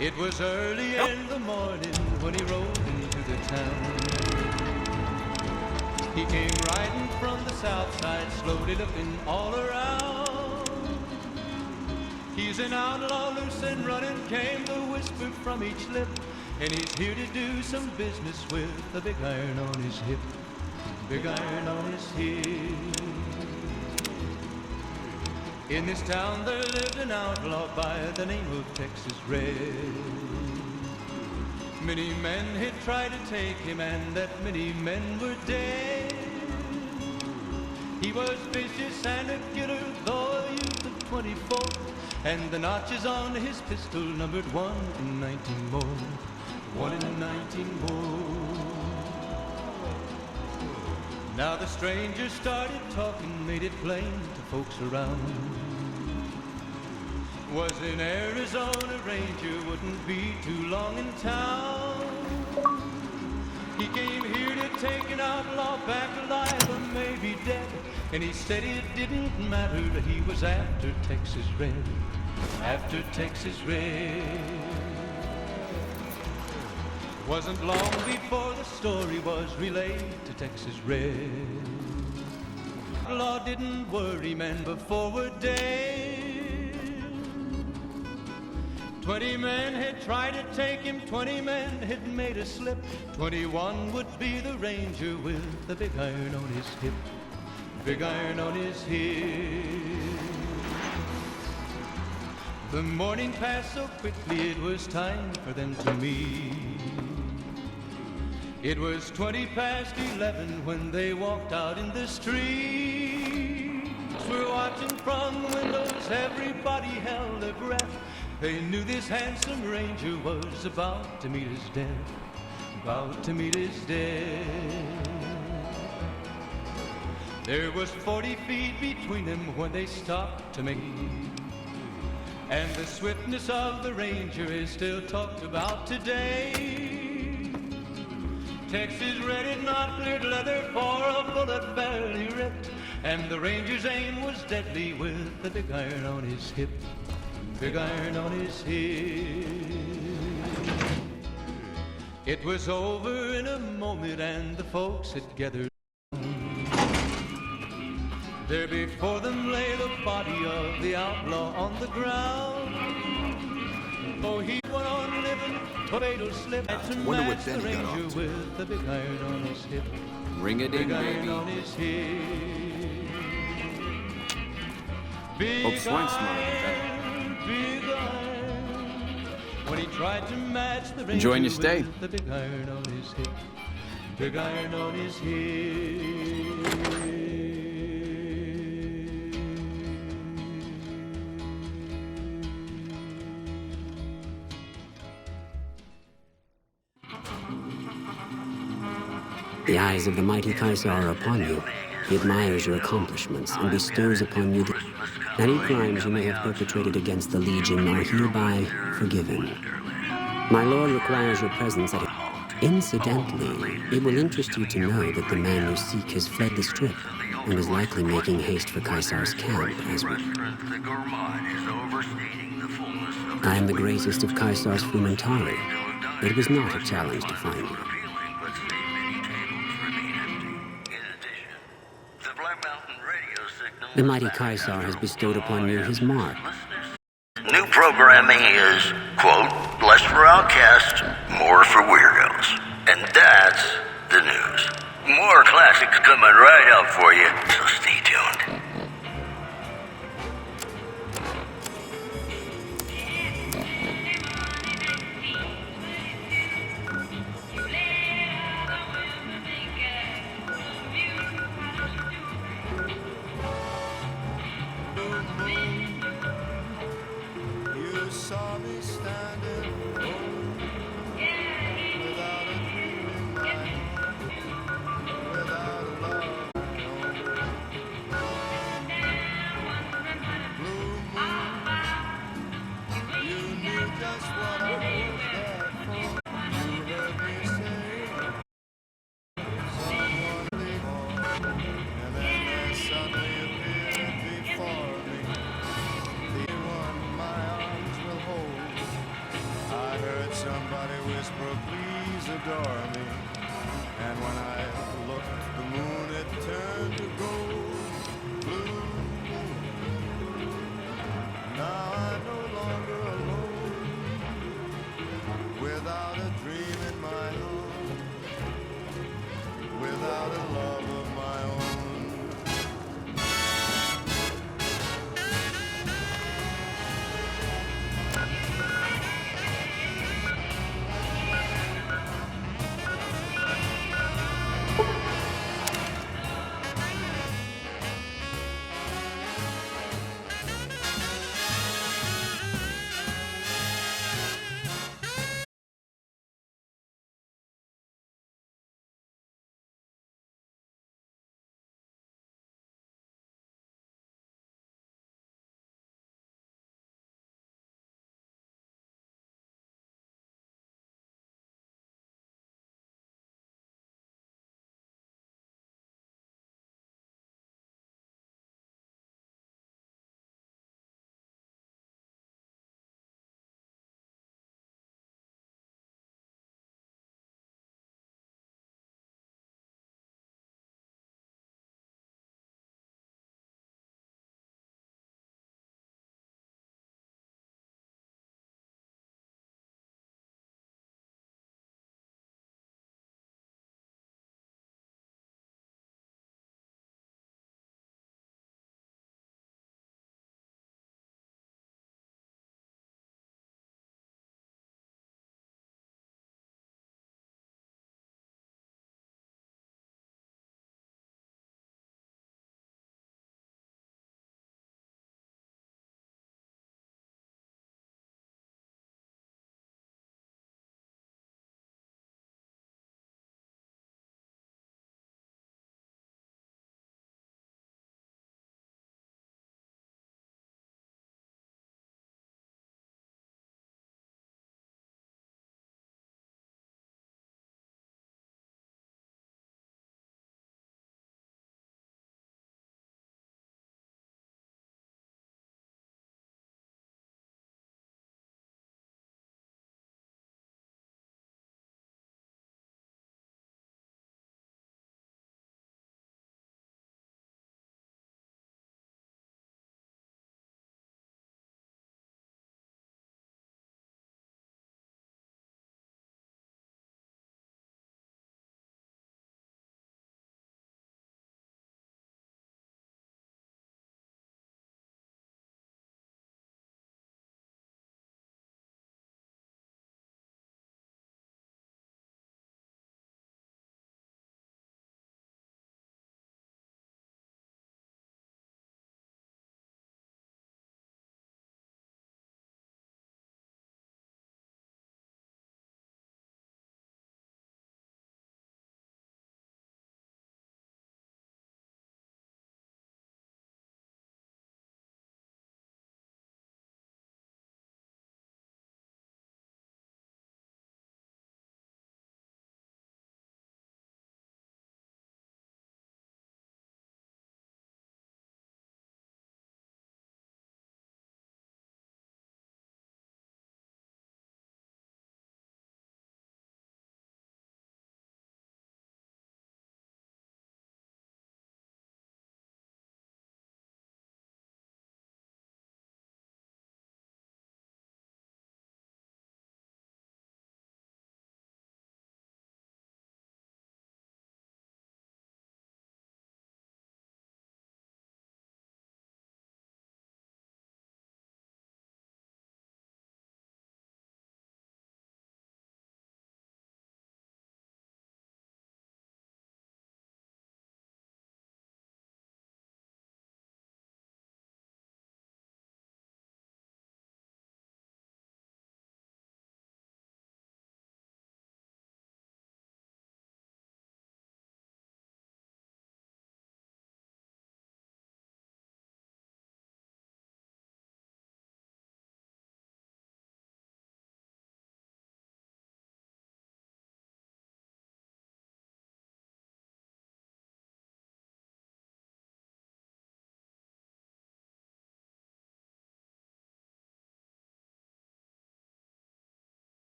It was early in the morning when he rode into the town. He came riding from the south side, slowly looking all around. He's an outlaw, loose and running, came the whisper from each lip. And he's here to do some business with a big iron on his hip. Big iron on his hip. In this town there lived an outlaw by the name of Texas Red. Many men had tried to take him, and that many men were dead. He was vicious and a killer, though a youth of 24, and the notches on his pistol numbered 1 in 19 more. 1 in 19 more. Now the stranger started talking, made it plain to folks around. Was in Arizona Ranger, wouldn't be too long in town. He came here to take an outlaw back alive or maybe dead. And he said it didn't matter, he was after Texas Red. After Texas Red. Wasn't long before the story was relayed to Texas Red. Law didn't worry men before a day. 20 men had tried to take him, 20 men had made a slip. 21 would be the ranger with the big iron on his hip. Big iron on his hip. The morning passed so quickly it was time for them to meet. It was 20 past 11 when they walked out in the street. We're watching from the windows, everybody held their breath. They knew this handsome ranger was about to meet his death. About to meet his death. There was 40 feet between them when they stopped to make. And the swiftness of the ranger is still talked about today. Texas Red had not cleared leather for a bullet barely ripped. And the ranger's aim was deadly with the big iron on his hip. Big iron on his hip. It was over in a moment and the folks had gathered. There before them lay the body of the outlaw on the ground. Oh, he went on living, tornado slipped to Wonder match what the Benny got ranger up to. with the big iron on his hip. Ring it in, Big iron baby. on his hip. Hope Swank's smarter than that. Big iron. When he tried to match the ranger Enjoying your stay? with the big iron on his hip. Big iron on his hip. The eyes of the mighty Kaiser are upon you. He admires your accomplishments and bestows upon you the... Any crimes you may have perpetrated against the Legion are hereby forgiven. My lord requires your presence at it. Incidentally, it will interest you to know that the man you seek has fled the Strip and is likely making haste for Caesar's camp as we... I am the greatest of Caesar's Frumentari. It was not a challenge to find you. The mighty Caesar has bestowed upon you his mark. New programming is, quote, less for outcasts, more for weirdos. And that's the news. More classics coming right up for you, so stay tuned. You saw me standing alone, without a dream in my heart, without a love of my own. Blue moon, you knew just what I was there for. You heard me say, someone leave home, and then there suddenly appeared before me. The one my arms will hold. I heard somebody whisper, please adore me. And when I looked, the moon it turned to gold. Blue moon. Now I'm no longer alone, without a dream in my heart, without a love of my own.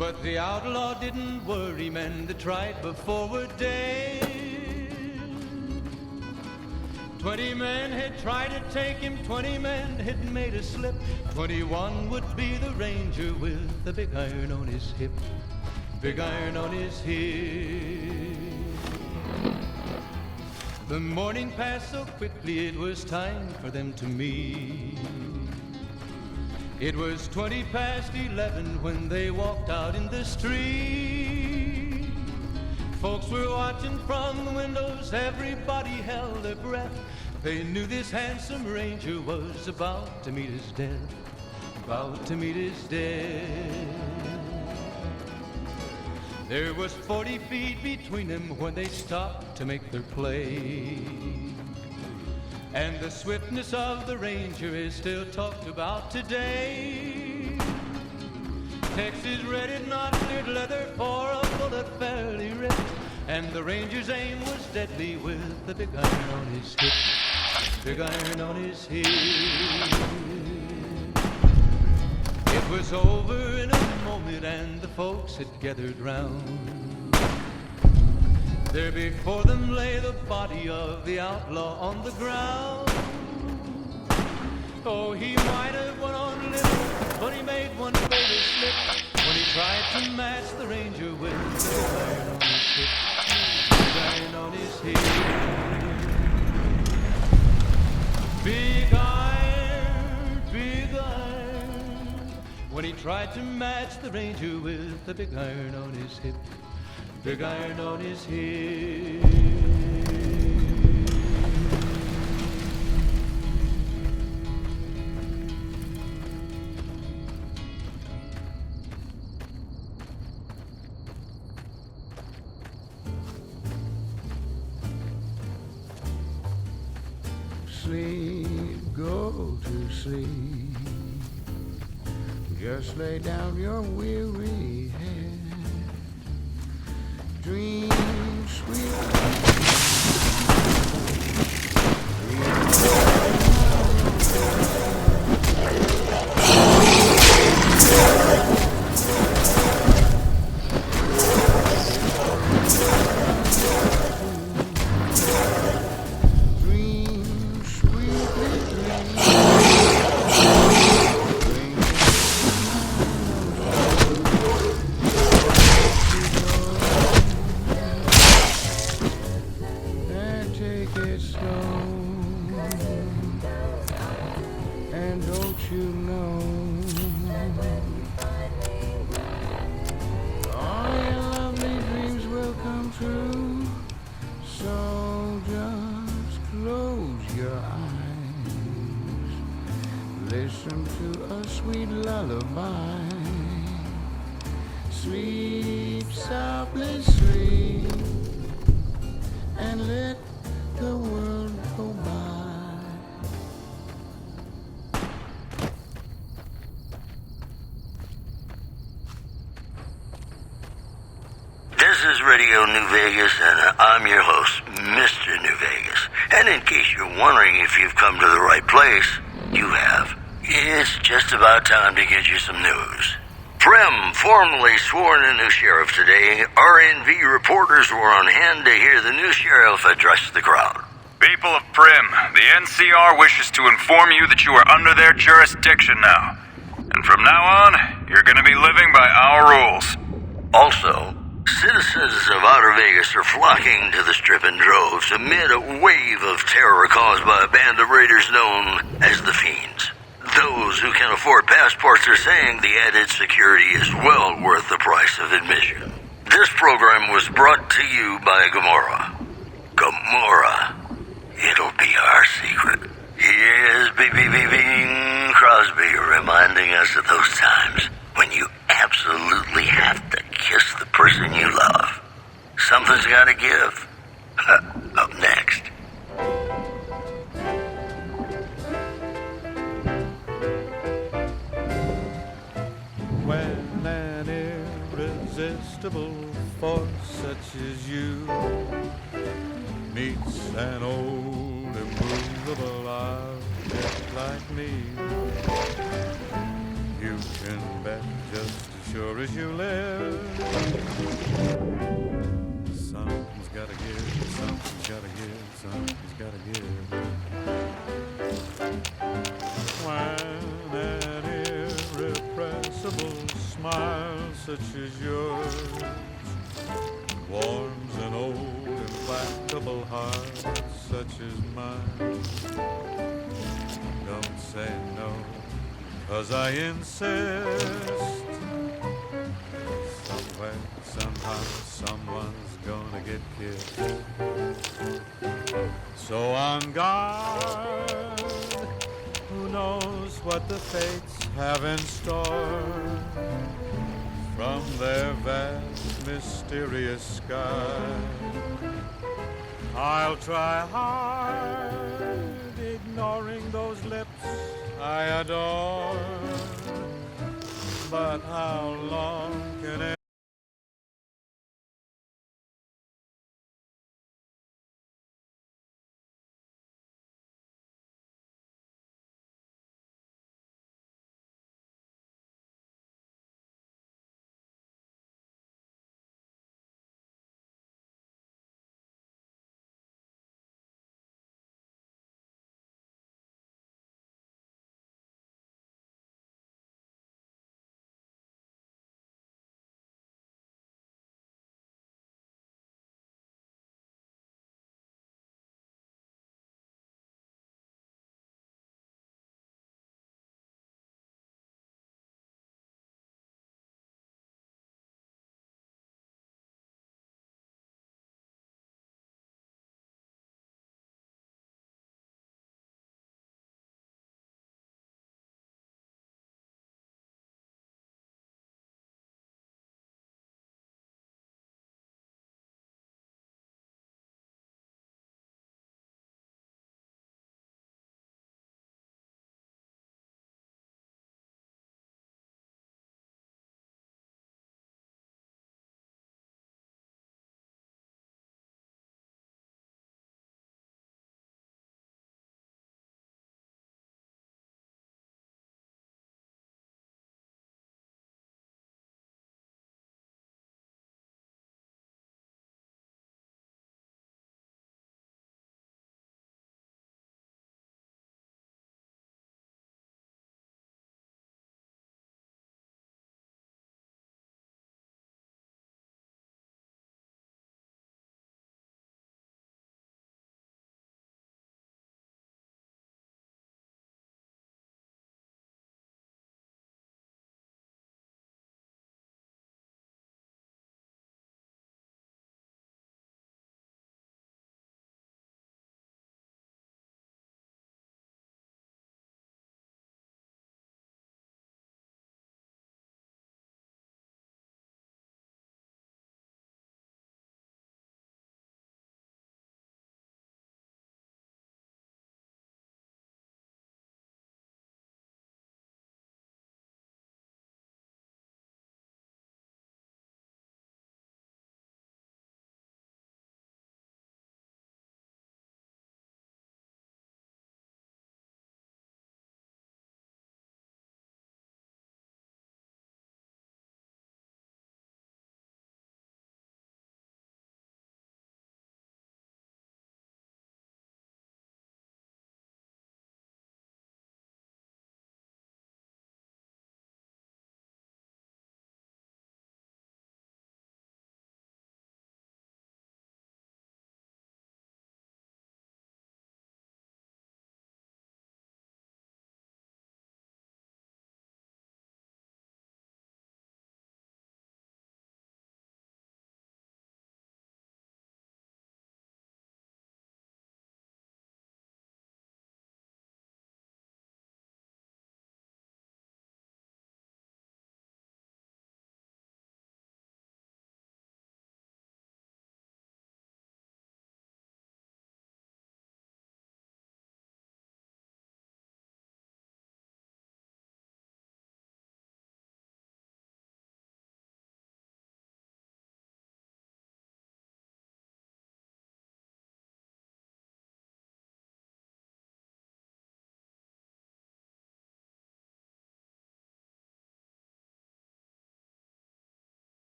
But the outlaw didn't worry men that tried before a day. 20 men had tried to take him, 20 men had made a slip. 21 would be the ranger with the big iron on his hip. Big iron on his hip. The morning passed so quickly, it was time for them to meet. It was 20 past 11 when they walked out in the street. Folks were watching from the windows, everybody held their breath. They knew this handsome ranger was about to meet his death, about to meet his death. There was 40 feet between them when they stopped to make their play. And the swiftness of the ranger is still talked about today. Texas red had not cleared leather for a bullet fairly ripped. And the ranger's aim was deadly with the big iron on his hip. Big iron on his hip. It was over in a moment and the folks had gathered round. There before them lay the body of the outlaw on the ground. Oh, he might have went on living, but he made one fatal slip when he tried to match the ranger with the iron on his hip. Big iron, big iron. When he tried to match the ranger with the big iron on his hip. Big iron on his hip. Sleep, go to sleep. Just lay down your weary head. Dream sweet. Listen to a sweet lullaby. Sleep softly, sleep, and let the world go by. This is Radio New Vegas, and I'm your host, Mr. New Vegas. And in case you're wondering if you've come to the right place, you have. It's just about time to get you some news. Primm formally sworn a new sheriff today. RNV reporters were on hand to hear the new sheriff address the crowd. People of Primm, the NCR wishes to inform you that you are under their jurisdiction now. And from now on, you're going to be living by our rules. Also, citizens of Outer Vegas are flocking to the Strip in droves amid a wave of terror caused by a band of raiders known as the Fiends. Those who can afford passports are saying the added security is well worth the price of admission. This program was brought to you by Gomorrah. Gomorrah. It'll be our secret. Here's Bing Crosby reminding us of those times when you absolutely have to kiss the person you love. Something's gotta give. Up next. When an irresistible force such as you meets an old immovable object like me, You can bet just as sure as you live. Something's gotta give, something's gotta give, something's gotta give. When an irrepressible smile such as yours warms an old implacable heart such as mine, don't say no, 'cause I insist. Somewhere, somehow, someone's gonna get kissed. So on guard, who knows what the fates have in store from their vast, mysterious sky. I'll try hard, ignoring those lips I adore. But how long can it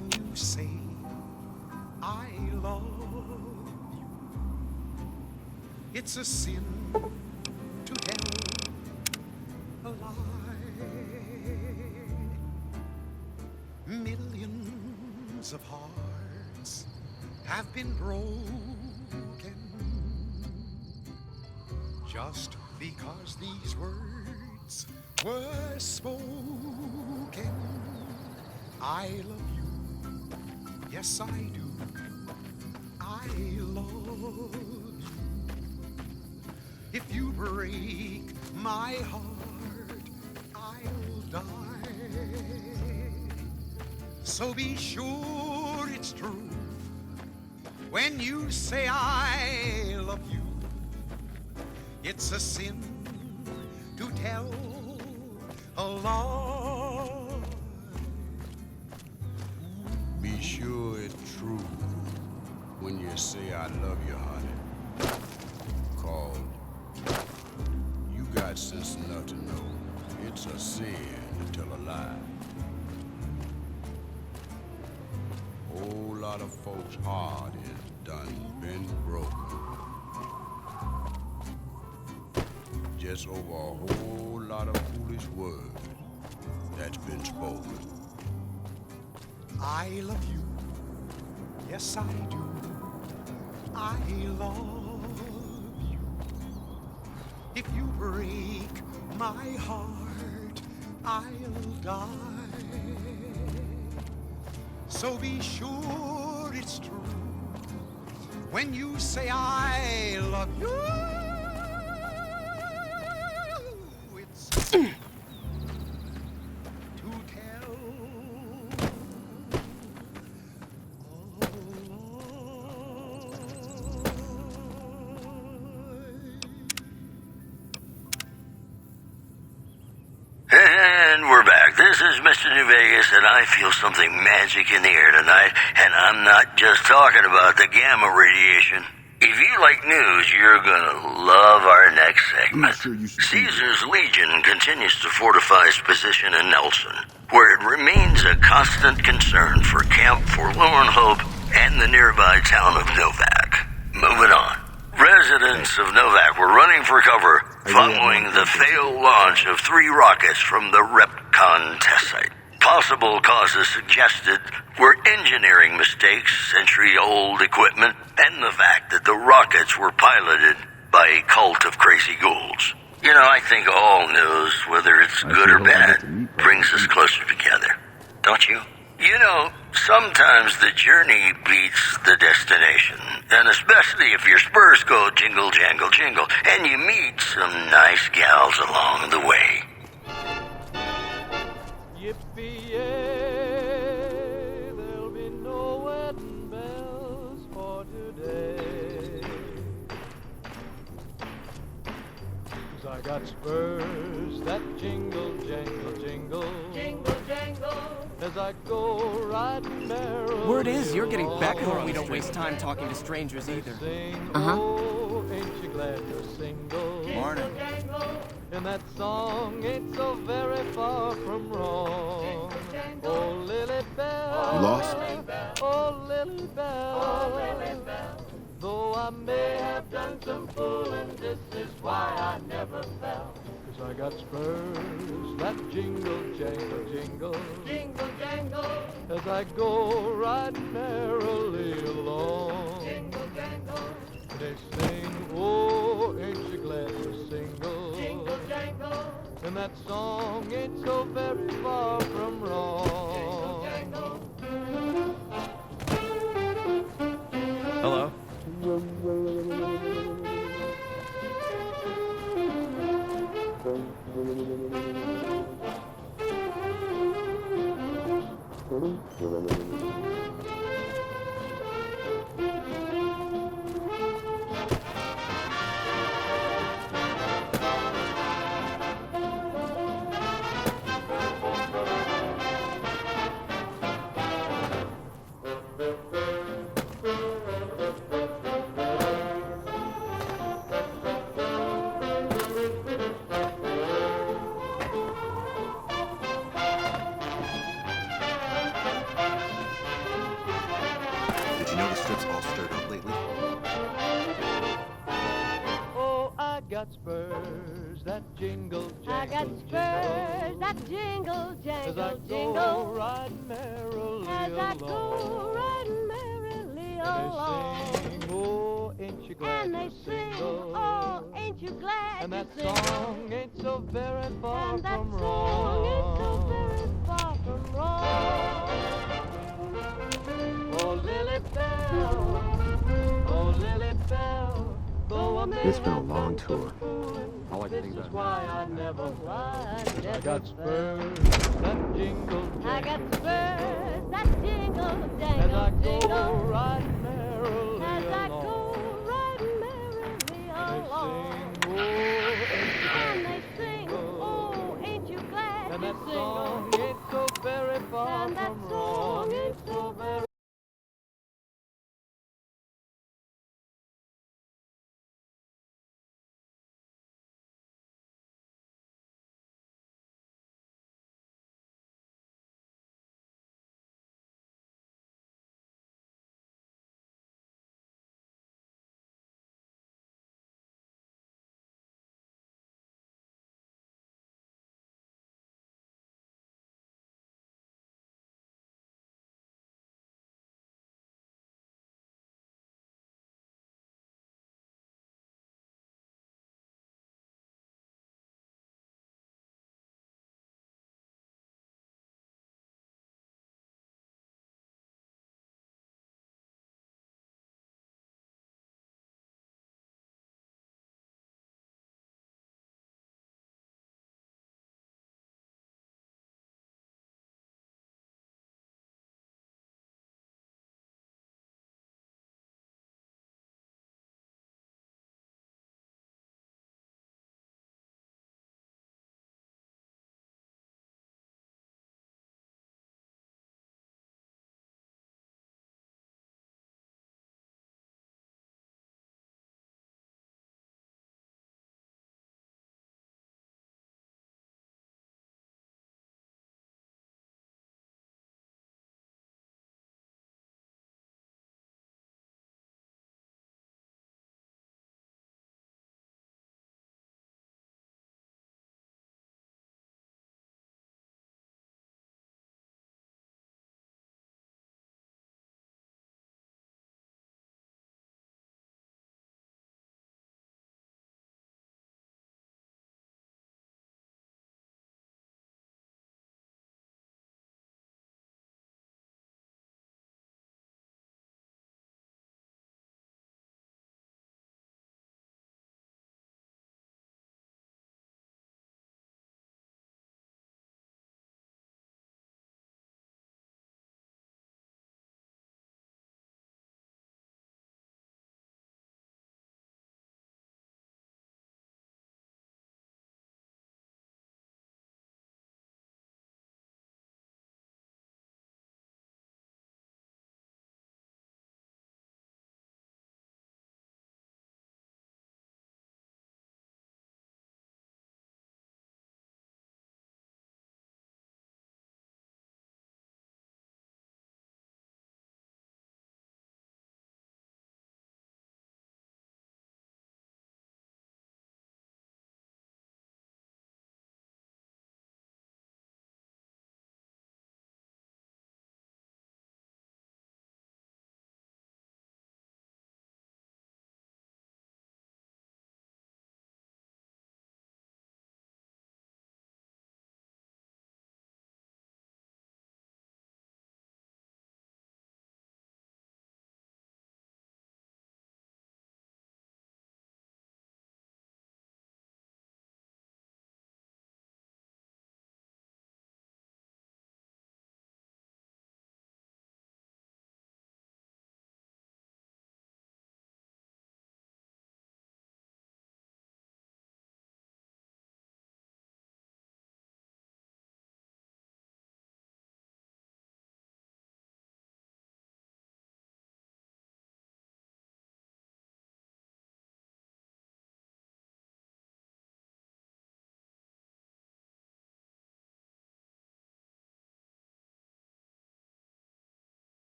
when you say I love you. It's a sin to tell a lie. Millions of hearts have been broken just because these words were spoken. I love you, yes I do. I love you. If you break my heart, I'll die. So be sure it's true when you say I love you. It's a sin to tell a lie. Be sure it's true when you say I love you, honey. 'Cause you got sense enough to know it's a sin to tell a lie. Whole lot of folks' heart is done been broken. Just over a whole lot of foolish words that's been spoken. I love you, yes I do. I love you. If you break my heart, I'll die. So be sure it's true when you say I love you. It's to tell. And we're back. This is Mr. New Vegas, and I feel something magic in the air tonight, and I'm not just talking about the gamma radiation. If you like news, you're gonna love our next segment. Caesar's Legion continues to fortify its position in Nelson, where it remains a constant concern for Camp Forlorn Hope and the nearby town of Novak. Moving on. Residents of Novak were running for cover following the failed launch of 3 rockets from the Repcon test site. Possible causes suggested were engineering mistakes, century-old equipment, and the fact that the rockets were piloted by a cult of crazy ghouls. You know, I think all news, whether it's good or bad, brings us closer together. Don't you? You know, sometimes the journey beats the destination, and especially if your spurs go jingle, jangle, jingle, and you meet some nice gals along the way. Yippee-yay, there'll be no wedding bells for today. 'Cause I got spurs that jingle, jangle, jingle. Jingle, jangle. As I go riding merrily. Word is, you're getting back home. We don't waste time talking to strangers either. Oh, ain't you glad you're single? Morning. And that song ain't so very far from wrong. Oh, Lily Bell. You lost? Oh, Lily Bell. Though I may have done some fooling, this is why I never fell. 'Cause I got spurs that jingle, jangle, jingle. Jingle, jangle. As I go riding merrily along. Jingle, jangle. They sing, oh, ain't you glad you're single? Jingle, jangle. And that song ain't so very far from wrong. Jingle, jangle. Hello? strips all stirred up lately? Oh, I got spurs that jingle, jangle, I got spurs that jingle, as I jangle, go jingle. riding merrily As I along. go riding merrily along. They sing, oh, ain't you glad And they to sing, single? oh, ain't you glad And to that single? song ain't so very far And that from song ain't so wrong. very far from wrong. Oh, Lily Bell, oh, Lily Bell, though I may It's been a have long been some tour. fooling, All I can this think is about why I never I I never got fell. spurs that jingle, I got jangle, spurs that jingle, as I jangle, go jingle. riding merrily As I along. go riding merrily along. They sing, oh, ain't you glad And to they sing, single? oh, ain't you glad And to that single? song ain't so very far And that from song wrong. ain't so very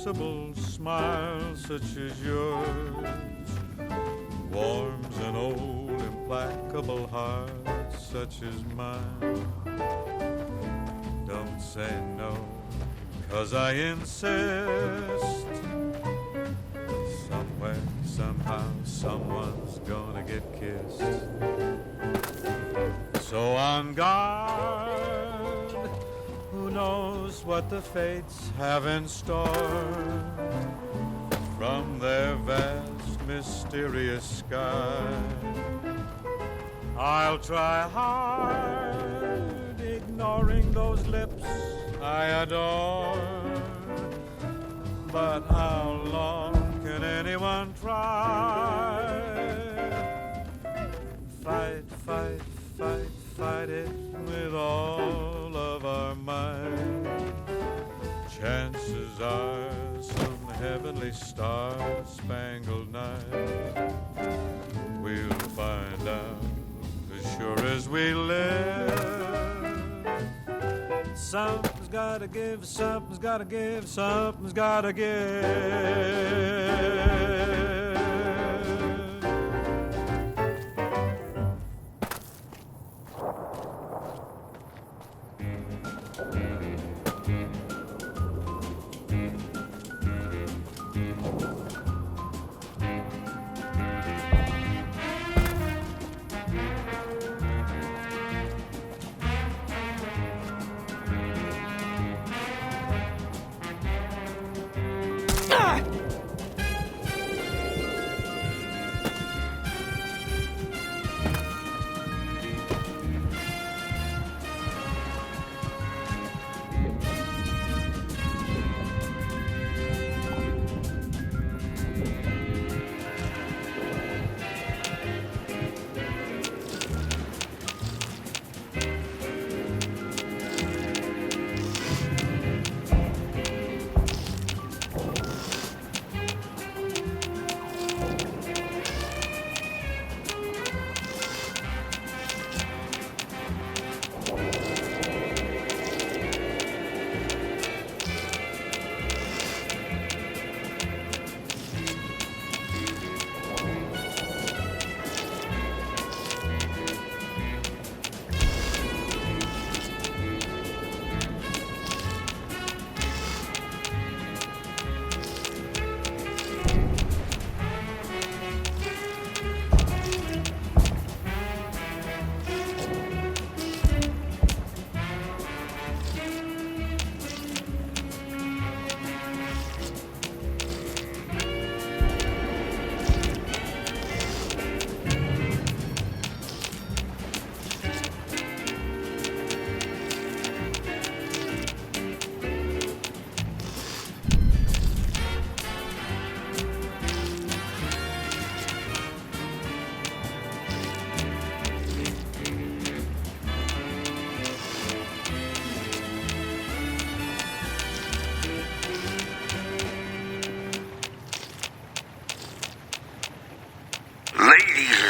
irreplaceable smile such as yours warms an old implacable heart such as mine. Don't say no, 'cause I insist. Somewhere, somehow, someone's gonna get kissed. So on guard, who knows what the fates have in store from their vast, mysterious sky. I'll try hard, ignoring those lips I adore. But how long can anyone try? Fight, fight, fight, fight it with all of our might. Chances are some heavenly star-spangled night we'll find out as sure as we live. Something's gotta give, something's gotta give, something's gotta give.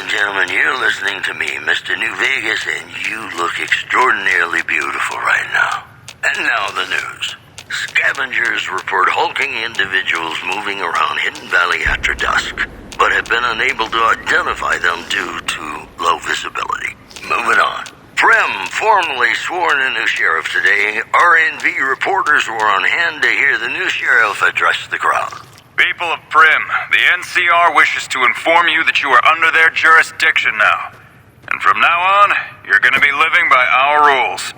Gentlemen, you're listening to me, Mr. New Vegas, and you look extraordinarily beautiful right now. And now the news. Scavengers report hulking individuals moving around Hidden Valley after dusk, but have been unable to identify them due to low visibility. Moving on. Prim formally sworn a new sheriff today. RNV reporters were on hand to hear the new sheriff address the crowd. People of Prim, the NCR wishes to inform you that you are under their jurisdiction now. And from now on, you're going to be living by our rules.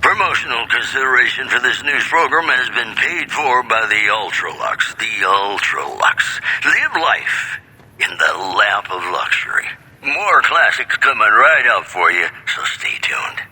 Promotional consideration for this news program has been paid for by the Ultralux. The Ultralux. Live life in the lap of luxury. More classics coming right up for you, so stay tuned.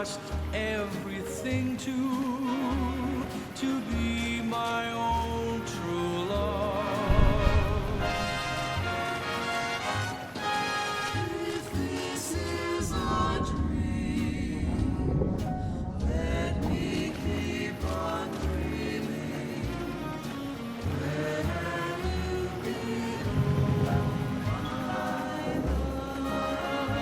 trust everything to be my own true love. If this is a dream, let me keep on dreaming. When I will be home, my love.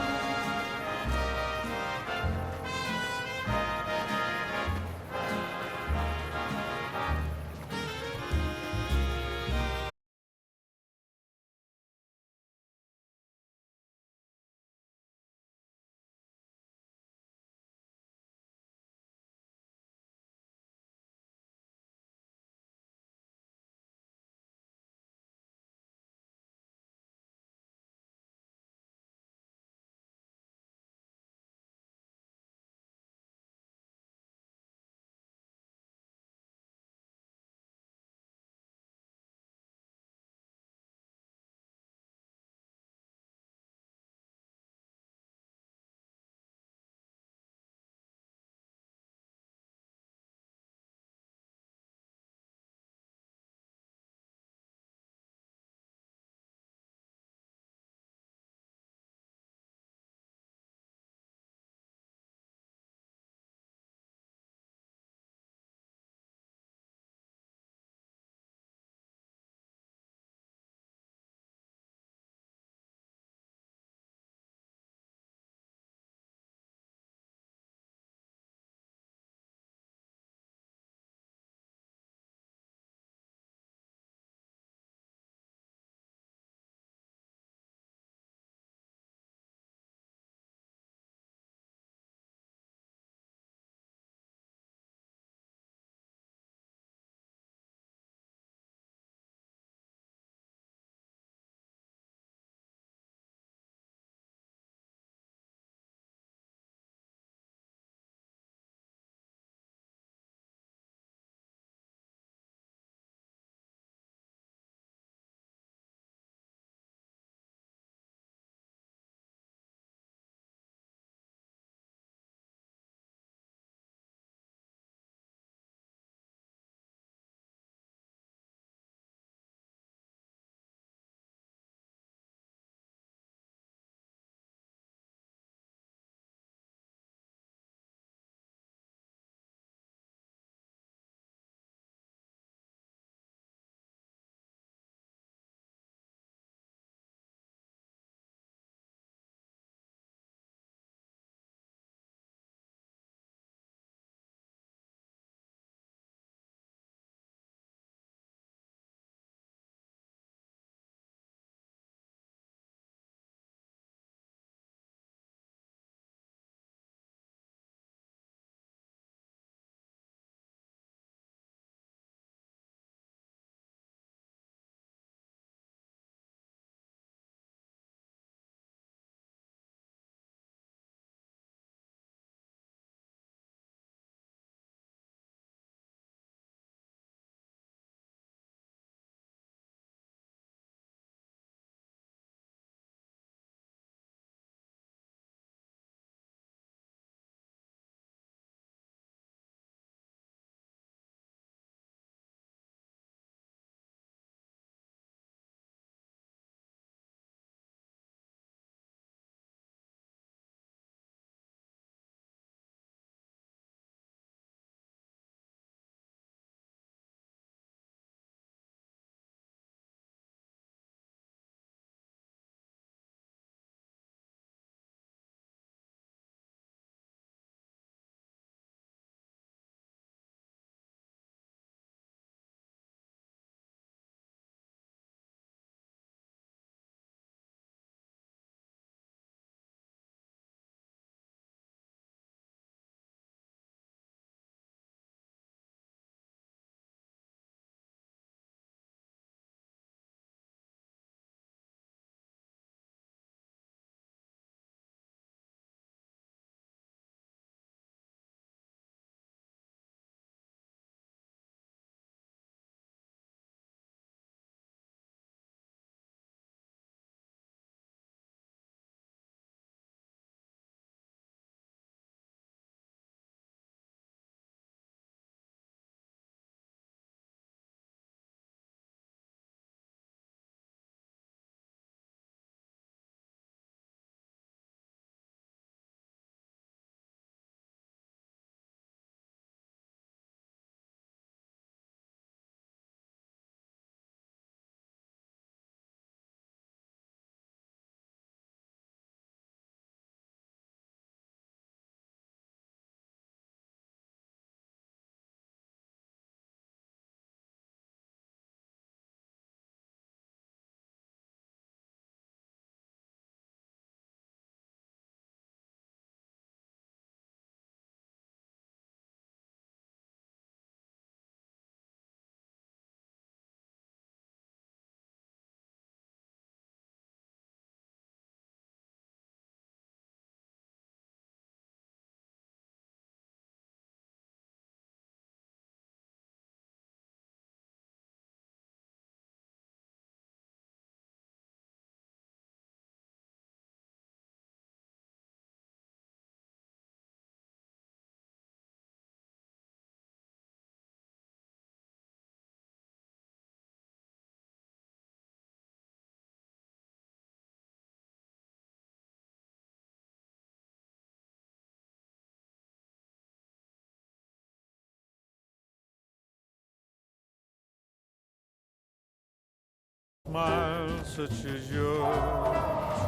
smile such as yours,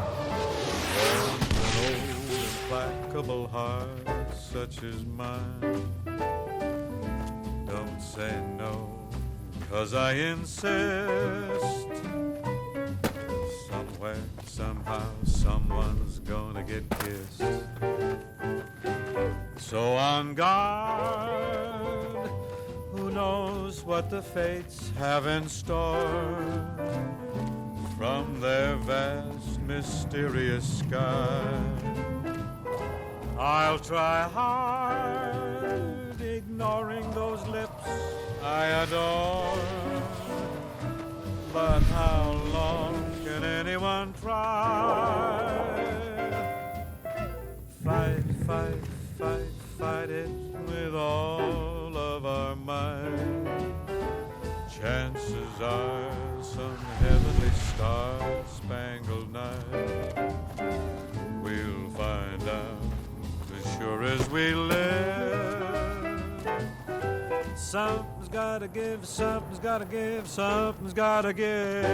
and an old implacable heart such as mine. Don't say no, 'cause I insist. Somewhere, somehow, someone's gonna get kissed. So on guard, who knows what the fates have in store from their vast, mysterious sky. I'll try hard, ignoring those lips I adore. But how long can anyone try? Fight, fight, fight, fight it with all of our might. Chances are some heavenly star-spangled night we'll find out as sure as we live. Something's gotta give, something's gotta give, something's gotta give.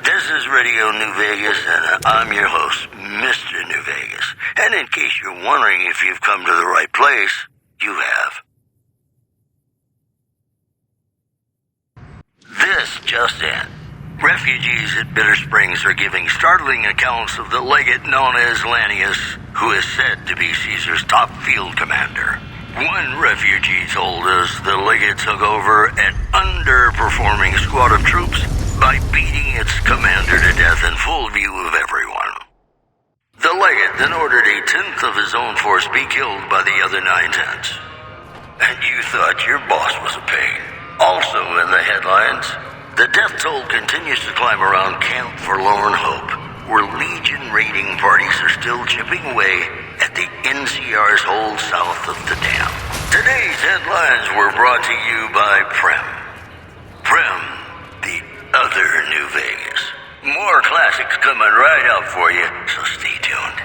This is Radio New Vegas, and I'm your host, Mr. New Vegas. And in case you're wondering if you've come to the right place, you have. This just in. Refugees at Bitter Springs are giving startling accounts of the legate known as Lanius, who is said to be Caesar's top field commander. One refugee told us the legate took over an underperforming squad of troops by beating its commander to death in full view of everyone. The legate then ordered a tenth of his own force be killed by the other 9/10. And you thought your boss was a pain. Also in the headlines, the death toll continues to climb around Camp Forlorn Hope, where Legion raiding parties are still chipping away at the NCR's hold south of the dam. Today's headlines were brought to you by Prem. Prem, the other New Vegas. More classics coming right up for you, so stay tuned.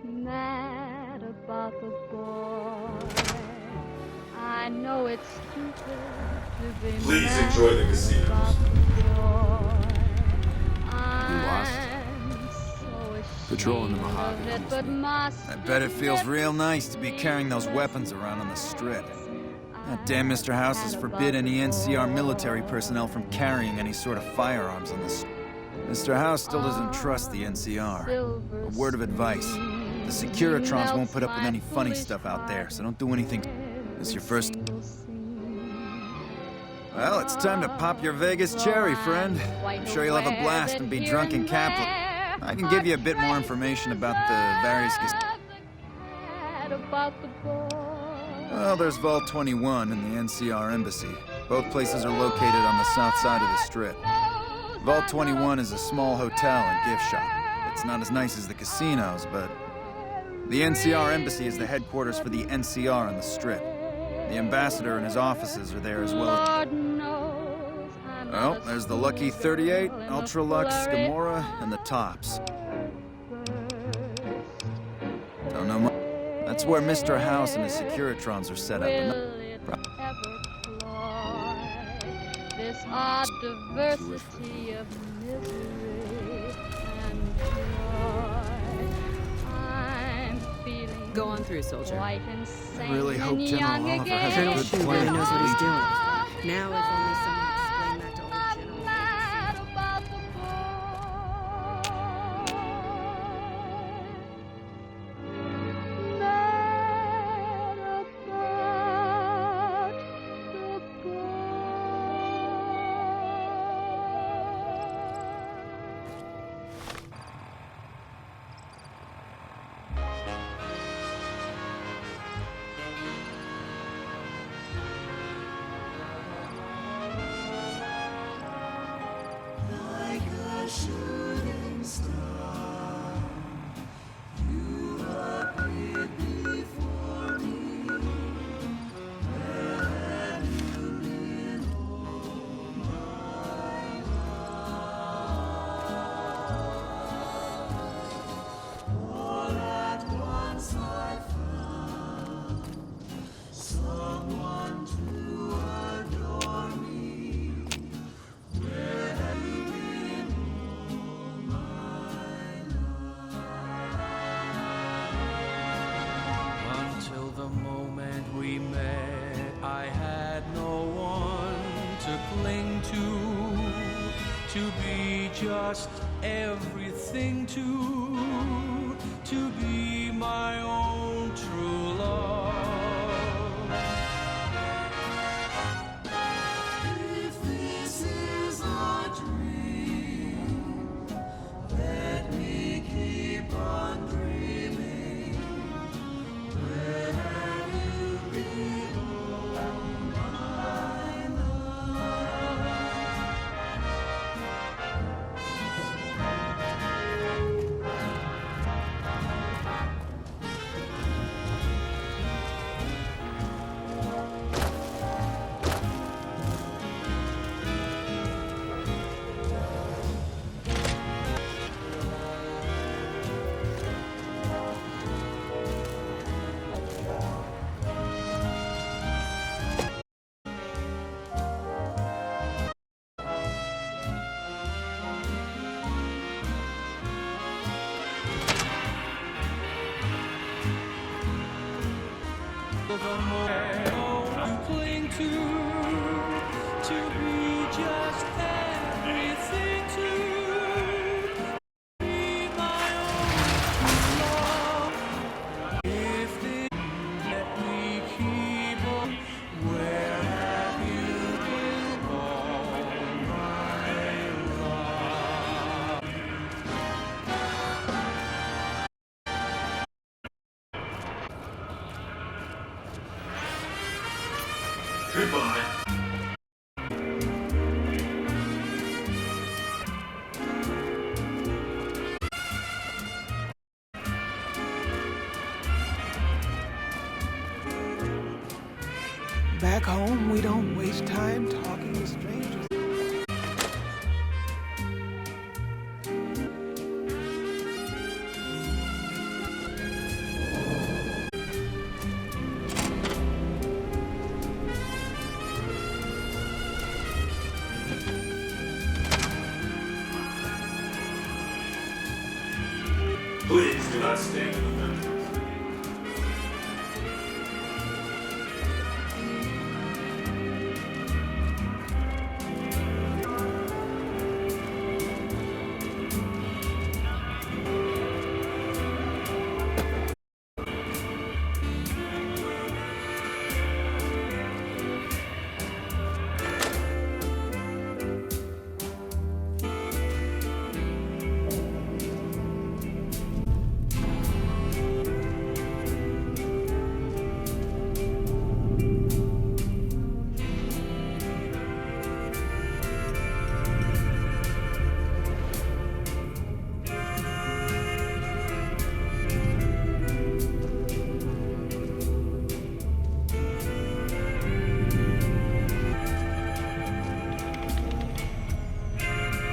Mad about the boy. I know it's stupid to be Please mad enjoy the casinos. about the boy. You lost? I'm so The patrolling the Mojave. But my I bet it feels real nice to be carrying those weapons around on the strip. That damn Mr. House has forbid any NCR military personnel from carrying any sort of firearms on the strip. Mr. House still doesn't trust the NCR. A word of advice. The Securitrons won't put up with any funny stuff out there, so don't do anything. It's your first... Well, it's time to pop your Vegas cherry, friend. I'm sure you'll have a blast and be drunk in Kaplan. I can give you a bit more information about the various... Well, there's Vault 21 and the NCR Embassy. Both places are located on the south side of the Strip. Vault 21 is a small hotel and gift shop. It's not as nice as the casinos, but... The NCR Embassy is the headquarters for the NCR on the Strip. The ambassador and his offices are there as well as... Well, there's the Lucky 38, Ultralux, Gamora, and the Tops. Don't know much. That's where Mr. House and his Securitrons are set up. This odd diversity of misery and joy. I'm feeling Go on through, soldier. quite insane. I really hope General Oliver has a Colonel good Shooter plan. knows what he's doing. Now, if only someone explained that to old General. Mad about the Until the moment we met, I had no one to cling to be just everything to be my own true love. If this is a dream, let me keep on dreaming. Where have you been, oh my love? The more you cling to be just everything to be my own love. If they let me keep on, where have you been all my love? Goodbye. Back home, we don't waste time talking to strangers. Please do not stand in the fence.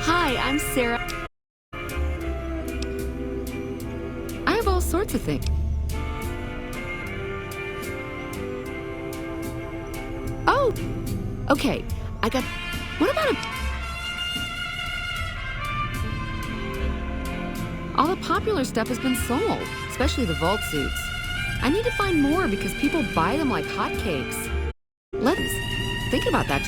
Hi, I'm Sarah. I have all sorts of things. Oh, okay. I got. What about all the popular stuff has been sold, especially the vault suits. I need to find more because people buy them like hotcakes. Let's think about that.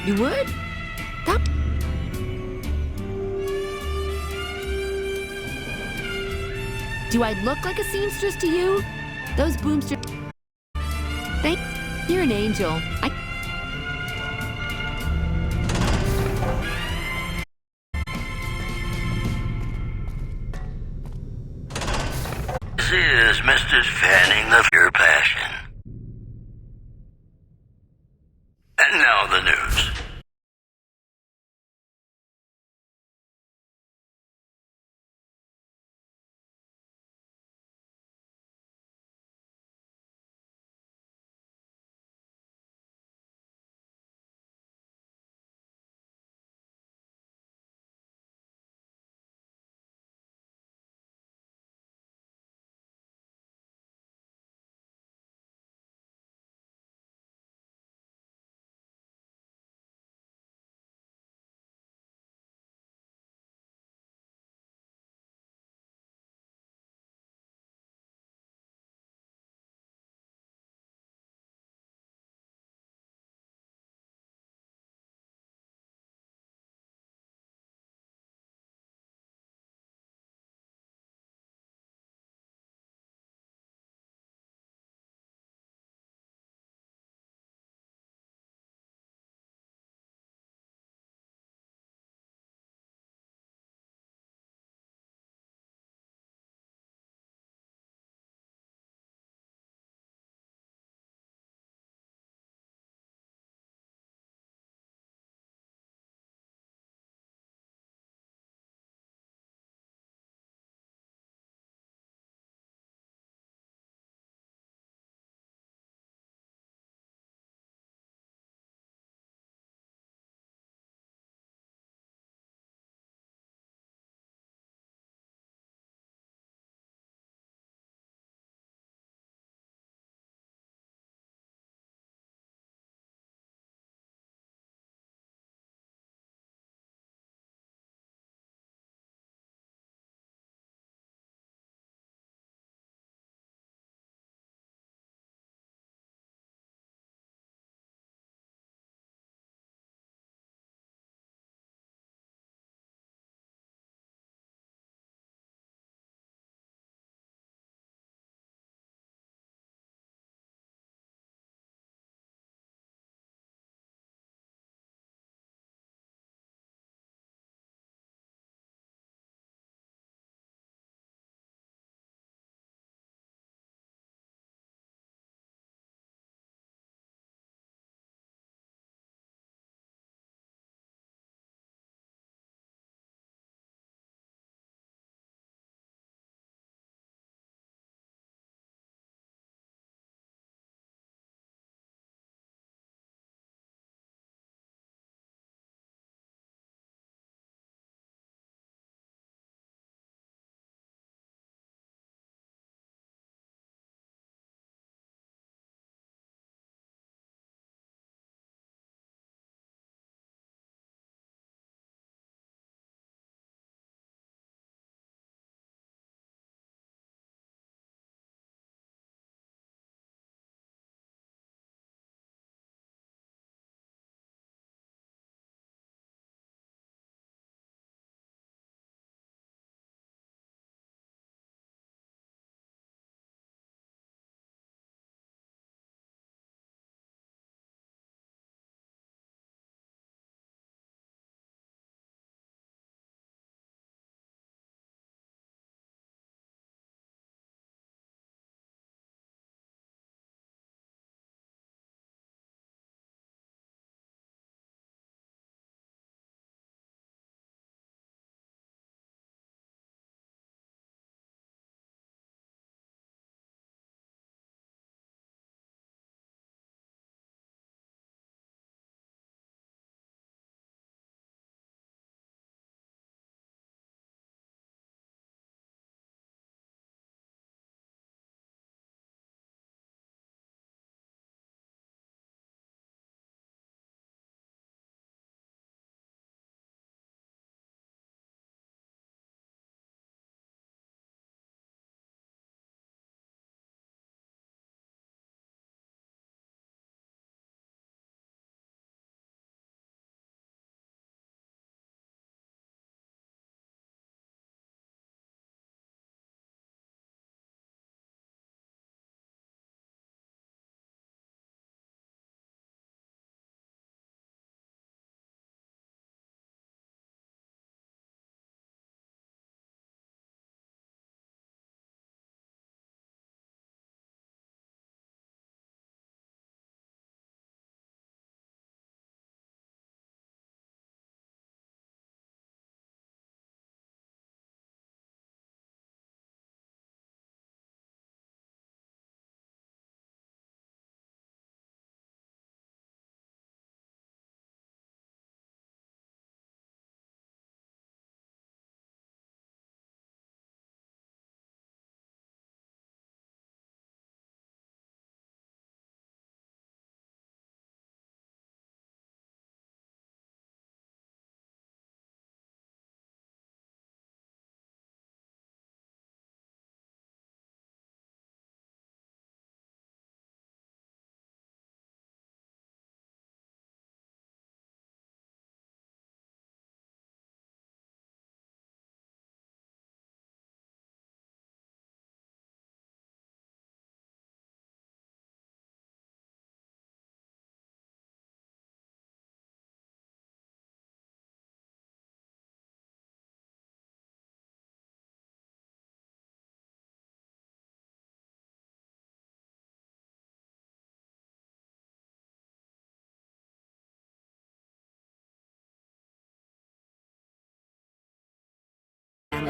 You would? That. Do I look like a seamstress to you? Those boomsters. Thank. You're an angel. This is Mr. Fanning the Pure Passion. And now the news.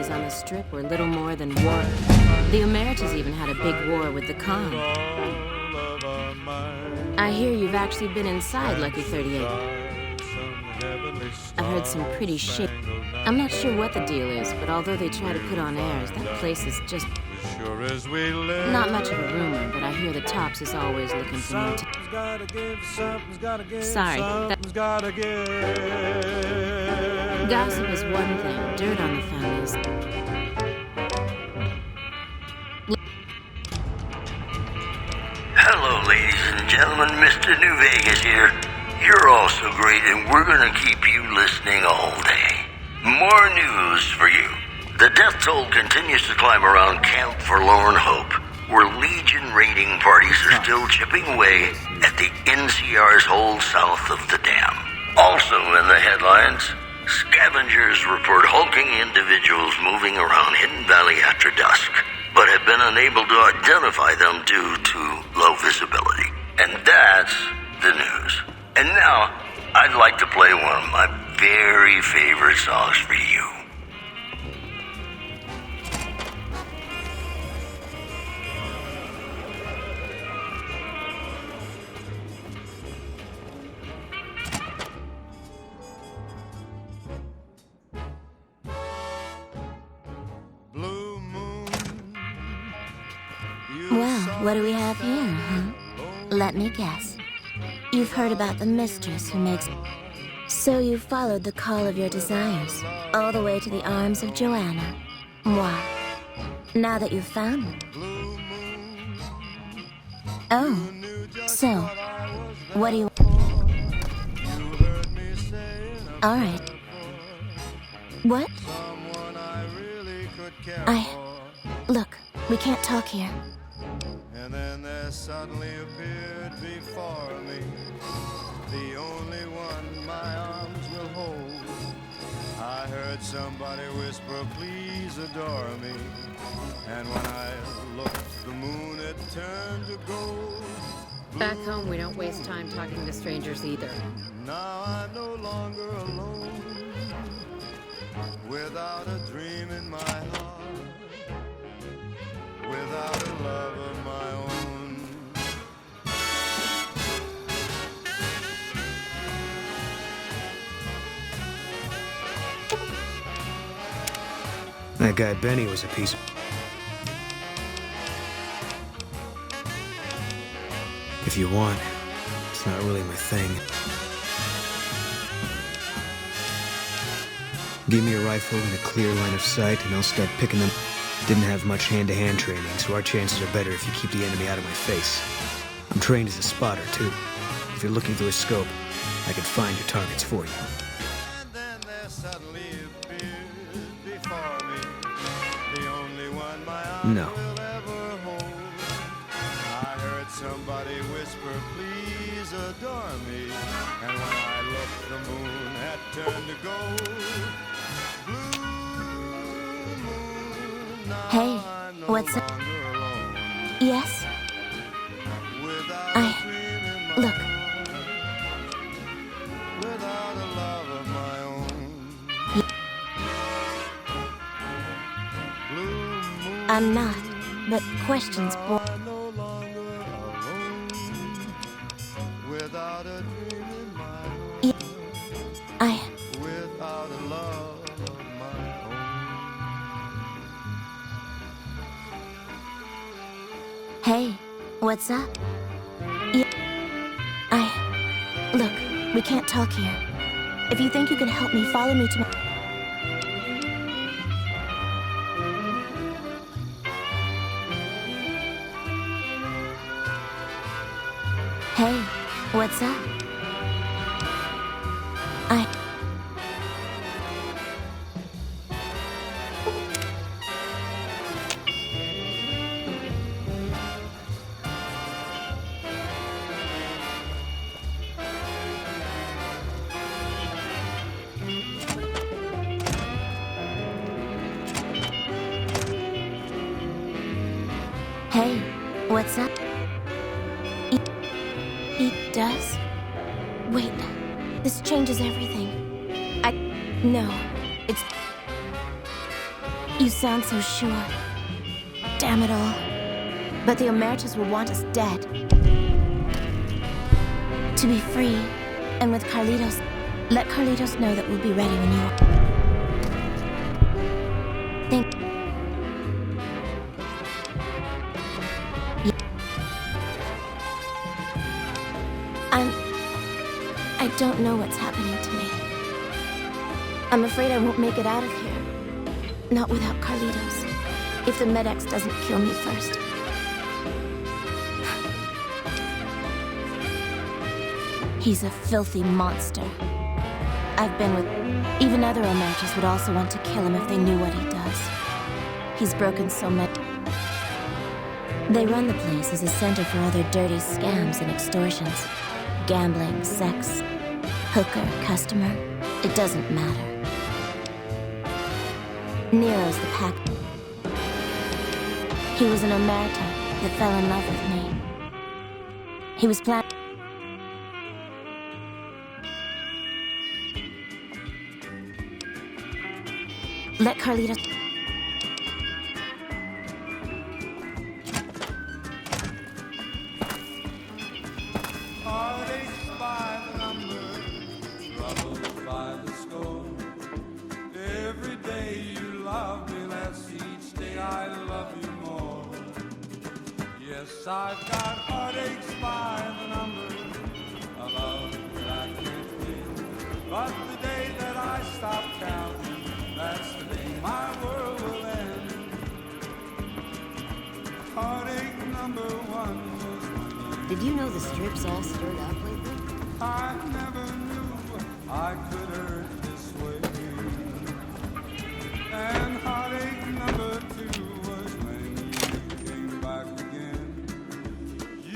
families on the Strip were little more than war. The Emeritus even had a big war with the Khan. I hear you've actually been inside Lucky 38. I've heard some pretty shit. I'm not sure what the deal is, but although they try to put on airs, that place is just... Not much of a rumor, but I hear the Tops is always looking for more Sorry. Gossip is one thing, dirt on the family is... Hello, ladies and gentlemen. Mr. New Vegas here. You're all so great, and we're gonna keep you listening all day. More news for you. The death toll continues to climb around Camp Forlorn Hope, where Legion raiding parties are still chipping away at the NCR's hole south of the dam. Also in the headlines, scavengers report hulking individuals moving around Hidden Valley after dusk, but have been unable to identify them due to low visibility. And that's the news. And now, I'd like to play one of my very favorite songs for you. Well, what do we have here, huh? Let me guess. You've heard about the mistress who makes... So you followed the call of your desires, all the way to the arms of Joanna. Moi. Now that you've found them. Oh, so, what do you... All right. What? Look, we can't talk here. And then there suddenly appeared before me the only one my arms will hold. I heard somebody whisper, please adore me. And when I looked, the moon had turned to gold. Back home, we don't waste time talking to strangers either. Now I'm no longer alone, without a dream in my heart, without a love of my own. That guy Benny was a piece of... If you want, it's not really my thing. Give me a rifle and a clear line of sight, and I'll start picking them. Didn't have much hand-to-hand training, so our chances are better if you keep the enemy out of my face. I'm trained as a spotter, too. If you're looking through a scope, I can find your targets for you. And then there suddenly appeared before me the only one my arms No. will ever hold. I heard somebody whisper, please adore me. And when I looked, the moon had turned to gold. Hey, what's up? Yes? Look. Without a love of my own. I'm not, but questions born. Without a dream in my own. Without a love of my own. Hey, what's up? Look, we can't talk here. If you think you can help me, follow me to my... Hey, what's up? Hey, what's up? It does? Wait, this changes everything. No, it's... You sound so sure. Damn it all. But the Omertas will want us dead. To be free, and with Carlitos, let Carlitos know that we'll be ready when you are. Think. I don't know what's happening to me. I'm afraid I won't make it out of here. Not without Carlitos. If the Med-X doesn't kill me first. He's a filthy monster. I've been with... Even other Omertas would also want to kill him if they knew what he does. He's broken so much. They run the place as a center for all their dirty scams and extortions. Gambling, sex, hooker, customer, it doesn't matter. Nero's the pack. He was an Omerta that fell in love with me. He was planning. Let Carlitos. Heartaches by the number, troubles by the score. Every day you love me less, each day I love you more. Yes, I've got heartaches by the number, a love that I can't win. But the day that I stop counting, that's the day my world will end. Heartache number one was when Did you know the strip's all stirred up lately? I never knew I could hurt this way. And heartache number two was when you came back again.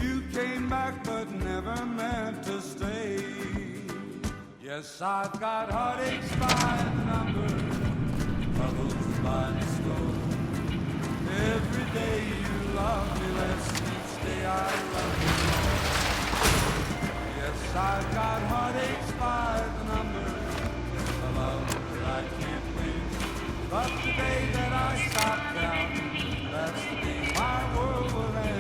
You came back but never meant to stay. Yes, I've got heartaches by the number, troubles by the score. Every day you love me less, each day I love you more. Yes, I've got heartaches by the number, a love that I can't win. But the day that I stop counting, that's the day my world will end.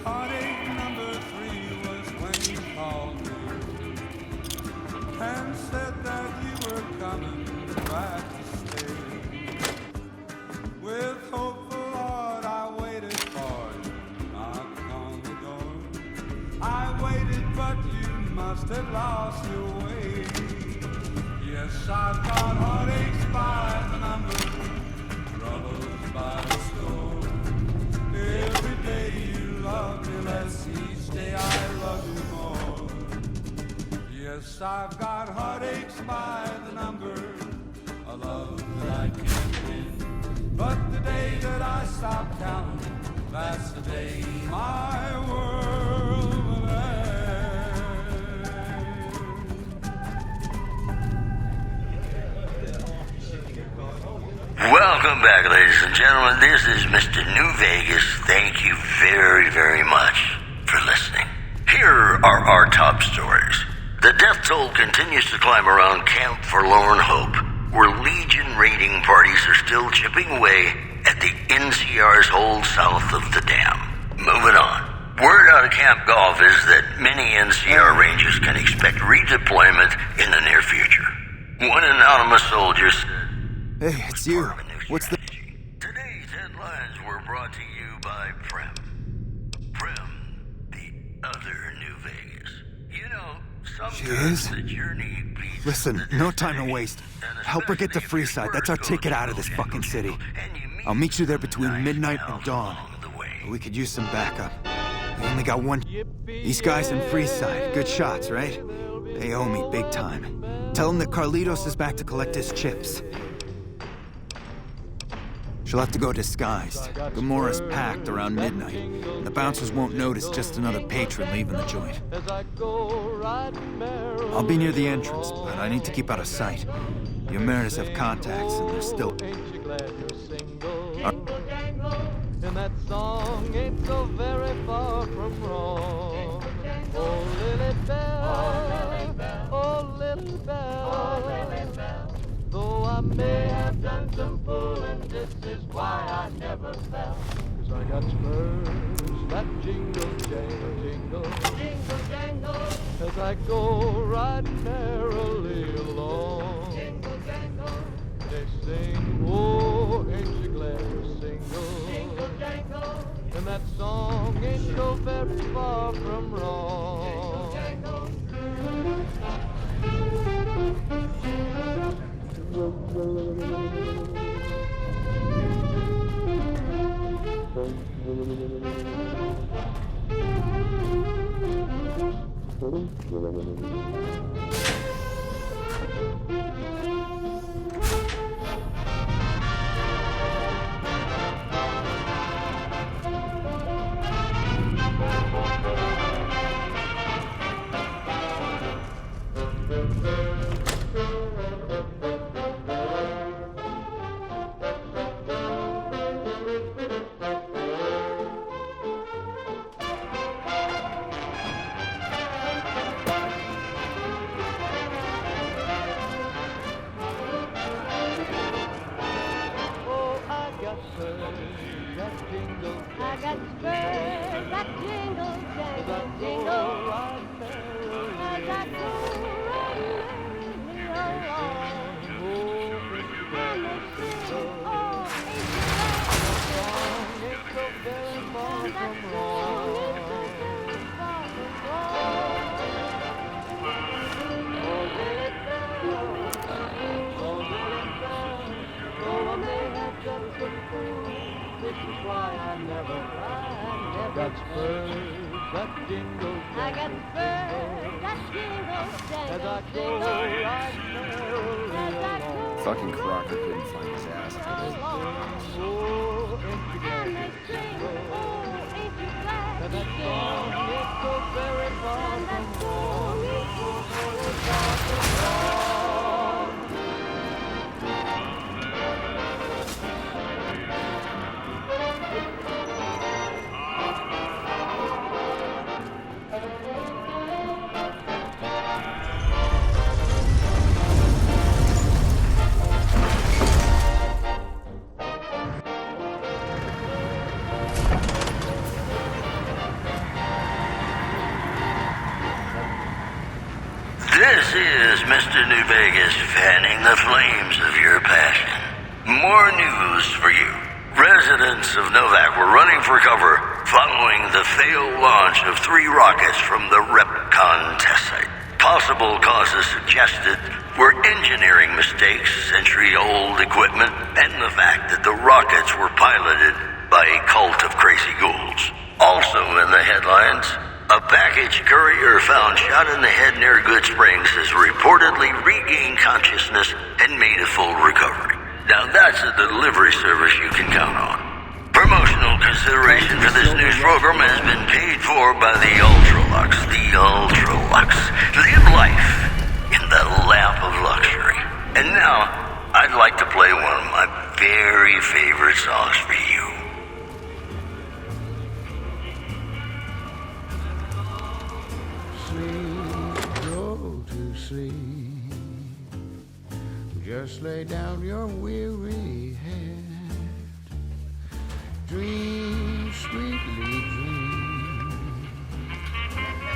Heartache number three was when you called me and said that you were coming back to stay. With hopeful heart I waited for you, knocked on the door. I waited but you must have lost your way. Yes, I've got heartaches by the number, troubles by the score. Every day you love me less, each day I love you more. Yes, I've got heartaches by the number, a love that I can't win. But the day that I stop counting, that's the day my world will end. Welcome back, ladies and gentlemen. This is Mr. New Vegas. Thank you very, very much for listening. Here are our top stories. The death toll continues to climb around Camp Forlorn Hope, where Legion raiding parties are still chipping away at the NCR's hold south of the dam. Moving on. Word out of Camp Golf is that many NCR Rangers can expect redeployment in the near future. One anonymous soldier said, Hey, it's you. What's the... Today's headlines were brought to you by Prem. Prem, the other New Vegas. You know, She sometimes is? the journey beats Listen, no time to waste. Help her get to Freeside. That's our ticket out of this fucking city. I'll meet you there between midnight and dawn. But we could use some backup. We only got one... These guys in Freeside, good shots, right? They owe me big time. Tell them that Carlitos is back to collect his chips. She'll have to go disguised. Gamora's packed around midnight, and the bouncers won't notice just another patron leaving the joint. I'll be near the entrance, but I need to keep out of sight. The Omertas have contacts, and they're still... And that song ain't so very far from wrong. Oh, Lily Bell, oh, Lily Bell, though I may have done some fooling, this is why I never fell. 'Cause I got spurs that jingle, jangle, jingle, jingle, jangle, as I go riding merrily along. Jingle, jangle, they sing, oh, ain't you glad you're single? Jingle, jangle, and that song ain't so very far from wrong. Jingle, got spurs that jingle, I got spurs that jingle, as I go riding merrily along. Fucking Crocker couldn't find his ass for this. And they sing, oh, ain't you glad and that song is so very far from home. It's so very far from home. This is Mr. New Vegas fanning the flames of your passion. More news for you. Residents of Novak were running for cover following the failed launch of 3 rockets from the Repcon test site. Possible causes suggested were engineering mistakes, century-old equipment, and the fact that the rockets were piloted by a cult of crazy ghouls. Also in the headlines, a package courier found shot in the head near Good Springs has reportedly regained consciousness and made a full recovery. Now that's a delivery service you can count on. Promotional consideration for this news program has been paid for by the Ultralux. The Ultralux. Live life in the lap of luxury. And now, I'd like to play one of my very favorite songs for you. Go to sleep. Just lay down your weary head. Dream, sweetly dream.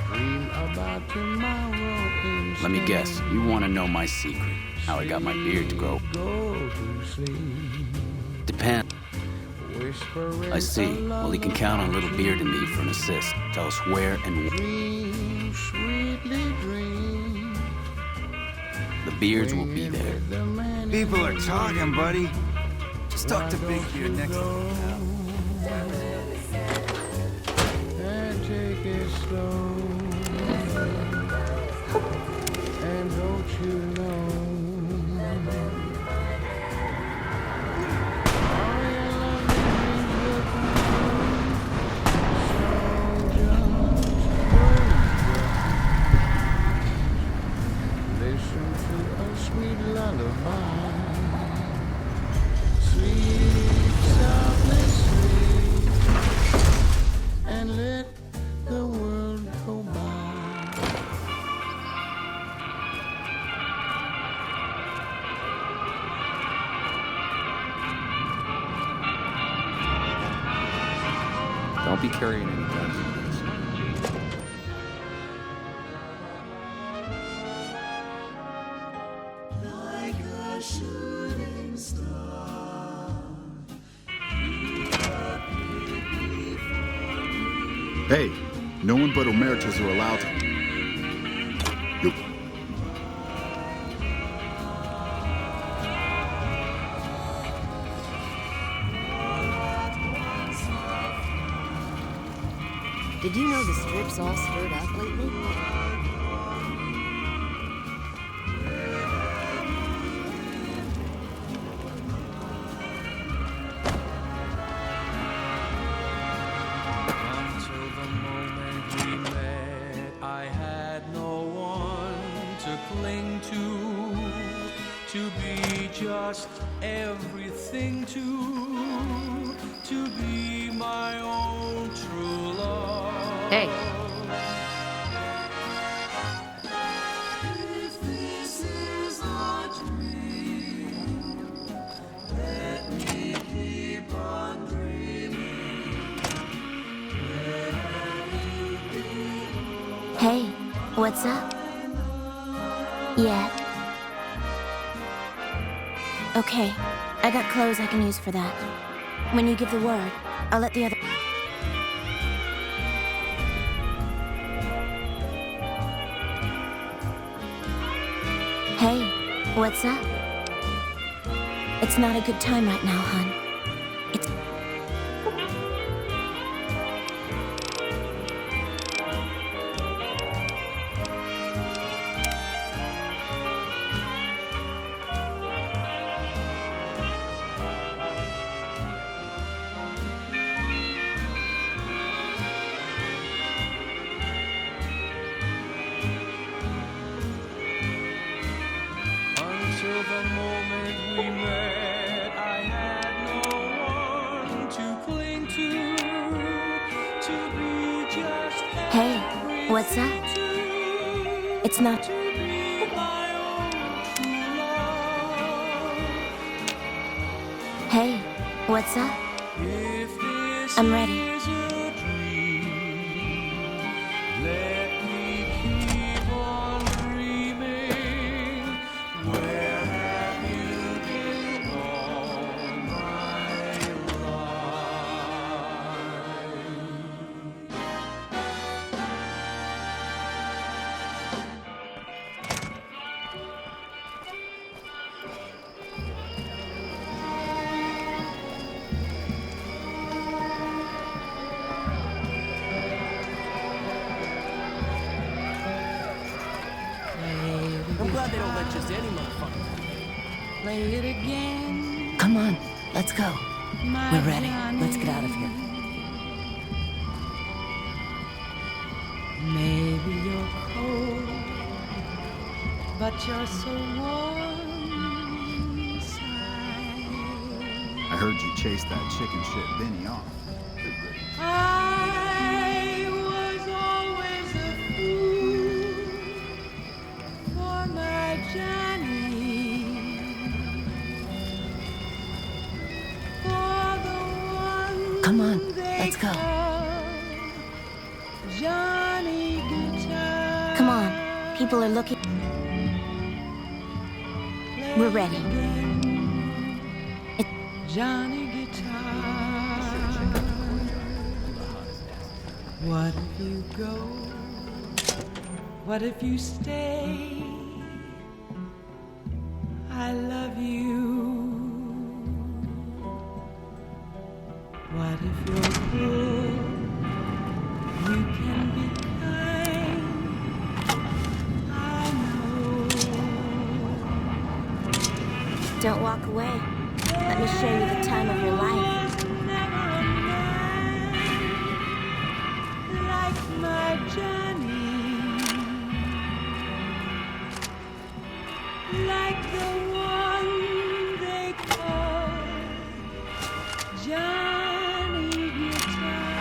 Dream about tomorrow. Let me guess, you want to know my secret. How I got my beard to grow. Go to sleep. Depends. I see. Well, you can count on Little Beard and me for an assist. Tell us where and Dream, sweetly dream. The Beards will be there. People are talking, buddy. Just talk to Big Beard next time. And take it slow. And don't you know? Sweet lullaby, sweet, softly sweet. Don't be carrying any guns. Like a shooting star. Hey, no one but Emeritus are allowed to. Did you know the strip's all stirred up lately? Until the moment we met, I had no one to cling to be just everything to be my own true love. Hey. If this is a dream, let me keep on dreaming. Hey, what's up? Yeah. Okay, I got clothes I can use for that. When you give the word, I'll let the other... Hey, what's up? It's not a good time right now, hon. It's... Until the moment we met, I had no one to cling to be just Hey, what's up? It's not... Hey, what's up? I'm ready. Let me keep on dreaming. Where have you been all my I'm glad they don't let just any motherfucker. Play it again. Come on, let's go. My We're ready. Johnny. Let's get out of here. Maybe you're cold, but you're so warm inside. I heard you chase that chicken shit Benny off. I was always a fool for my Johnny, for the one Come on, let's go. Johnny Guitar. Come on, people are looking... We're ready. Johnny Guitar. What if you go? What if you stay? I love you. What if you're cruel? You can be kind. I know. Don't walk away. Let me show you the time of your life. Like my Johnny, like the one they call Johnny Guitar.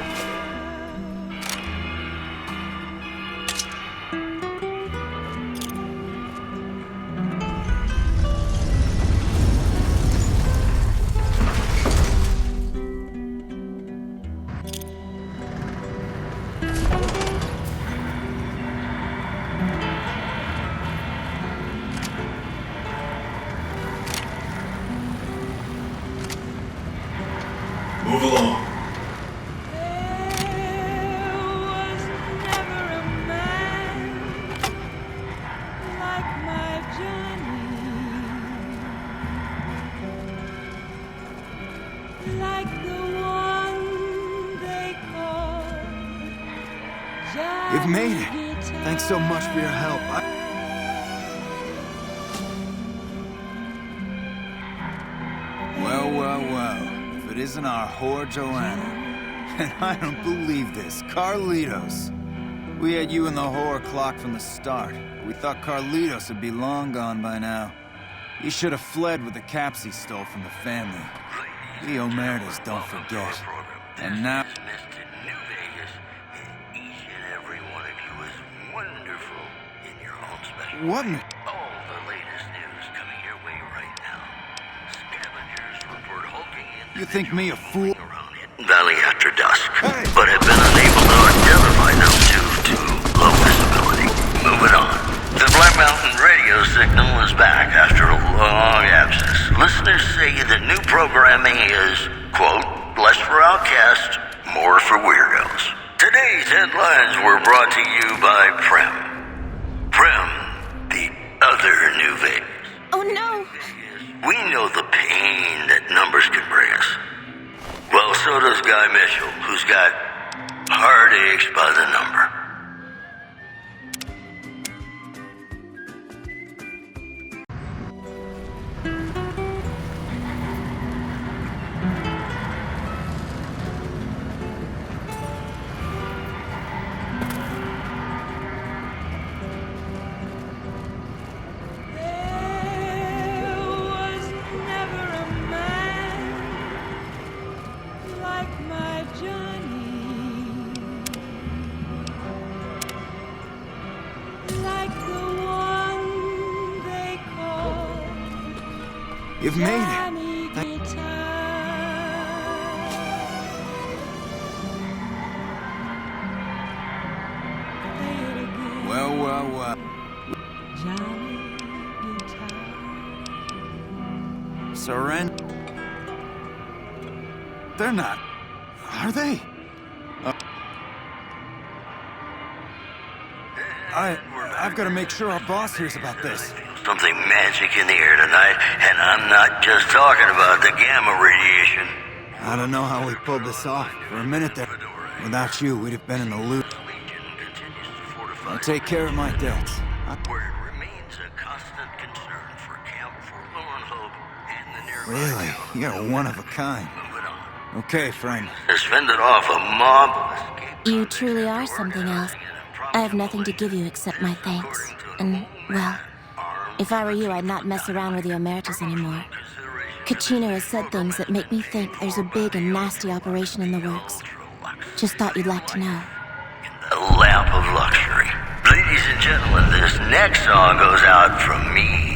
You've made it. Thanks so much for your help. Well. If it isn't our whore Joanna. And I don't believe this. Carlitos. We had you in the whore clock from the start. We thought Carlitos would be long gone by now. He should have fled with the caps he stole from the family. The Omertas don't forget. And now... What? All the latest news coming your way right now. Scavengers report hulking in... You think me a fool? Valley after dusk, but have been unable to identify them due to low visibility. Moving on. The Black Mountain radio signal is back after a long absence. Listeners say the new programming is, quote, less for outcasts, more for weirdos. Today's headlines were brought to you by Prem. Prem, the other New Vegas. Oh no! We know the pain that numbers can bring us. Well, so does Guy Mitchell, who's got heartaches by the number. You've made it. Well. Surrender. They're not. Are they? I've got to make sure our boss hears about this. Something magic in the air tonight, and I'm not just talking about the gamma radiation. I don't know how we pulled this off. For a minute there, without you, we'd have been in the loop. I'll take care of my debts. Where it remains a constant concern for Camp Forlorn Hope and the nearby... Really? You're one of a kind. Okay, friend. Suspended off a mob... You truly are something else. I have nothing to give you except my thanks. And, well... If I were you, I'd not mess around with the Omertas anymore. Kachino has said things that make me think there's a big and nasty operation in the works. Just thought you'd like to know. A lap of luxury. Ladies and gentlemen, this next song goes out from me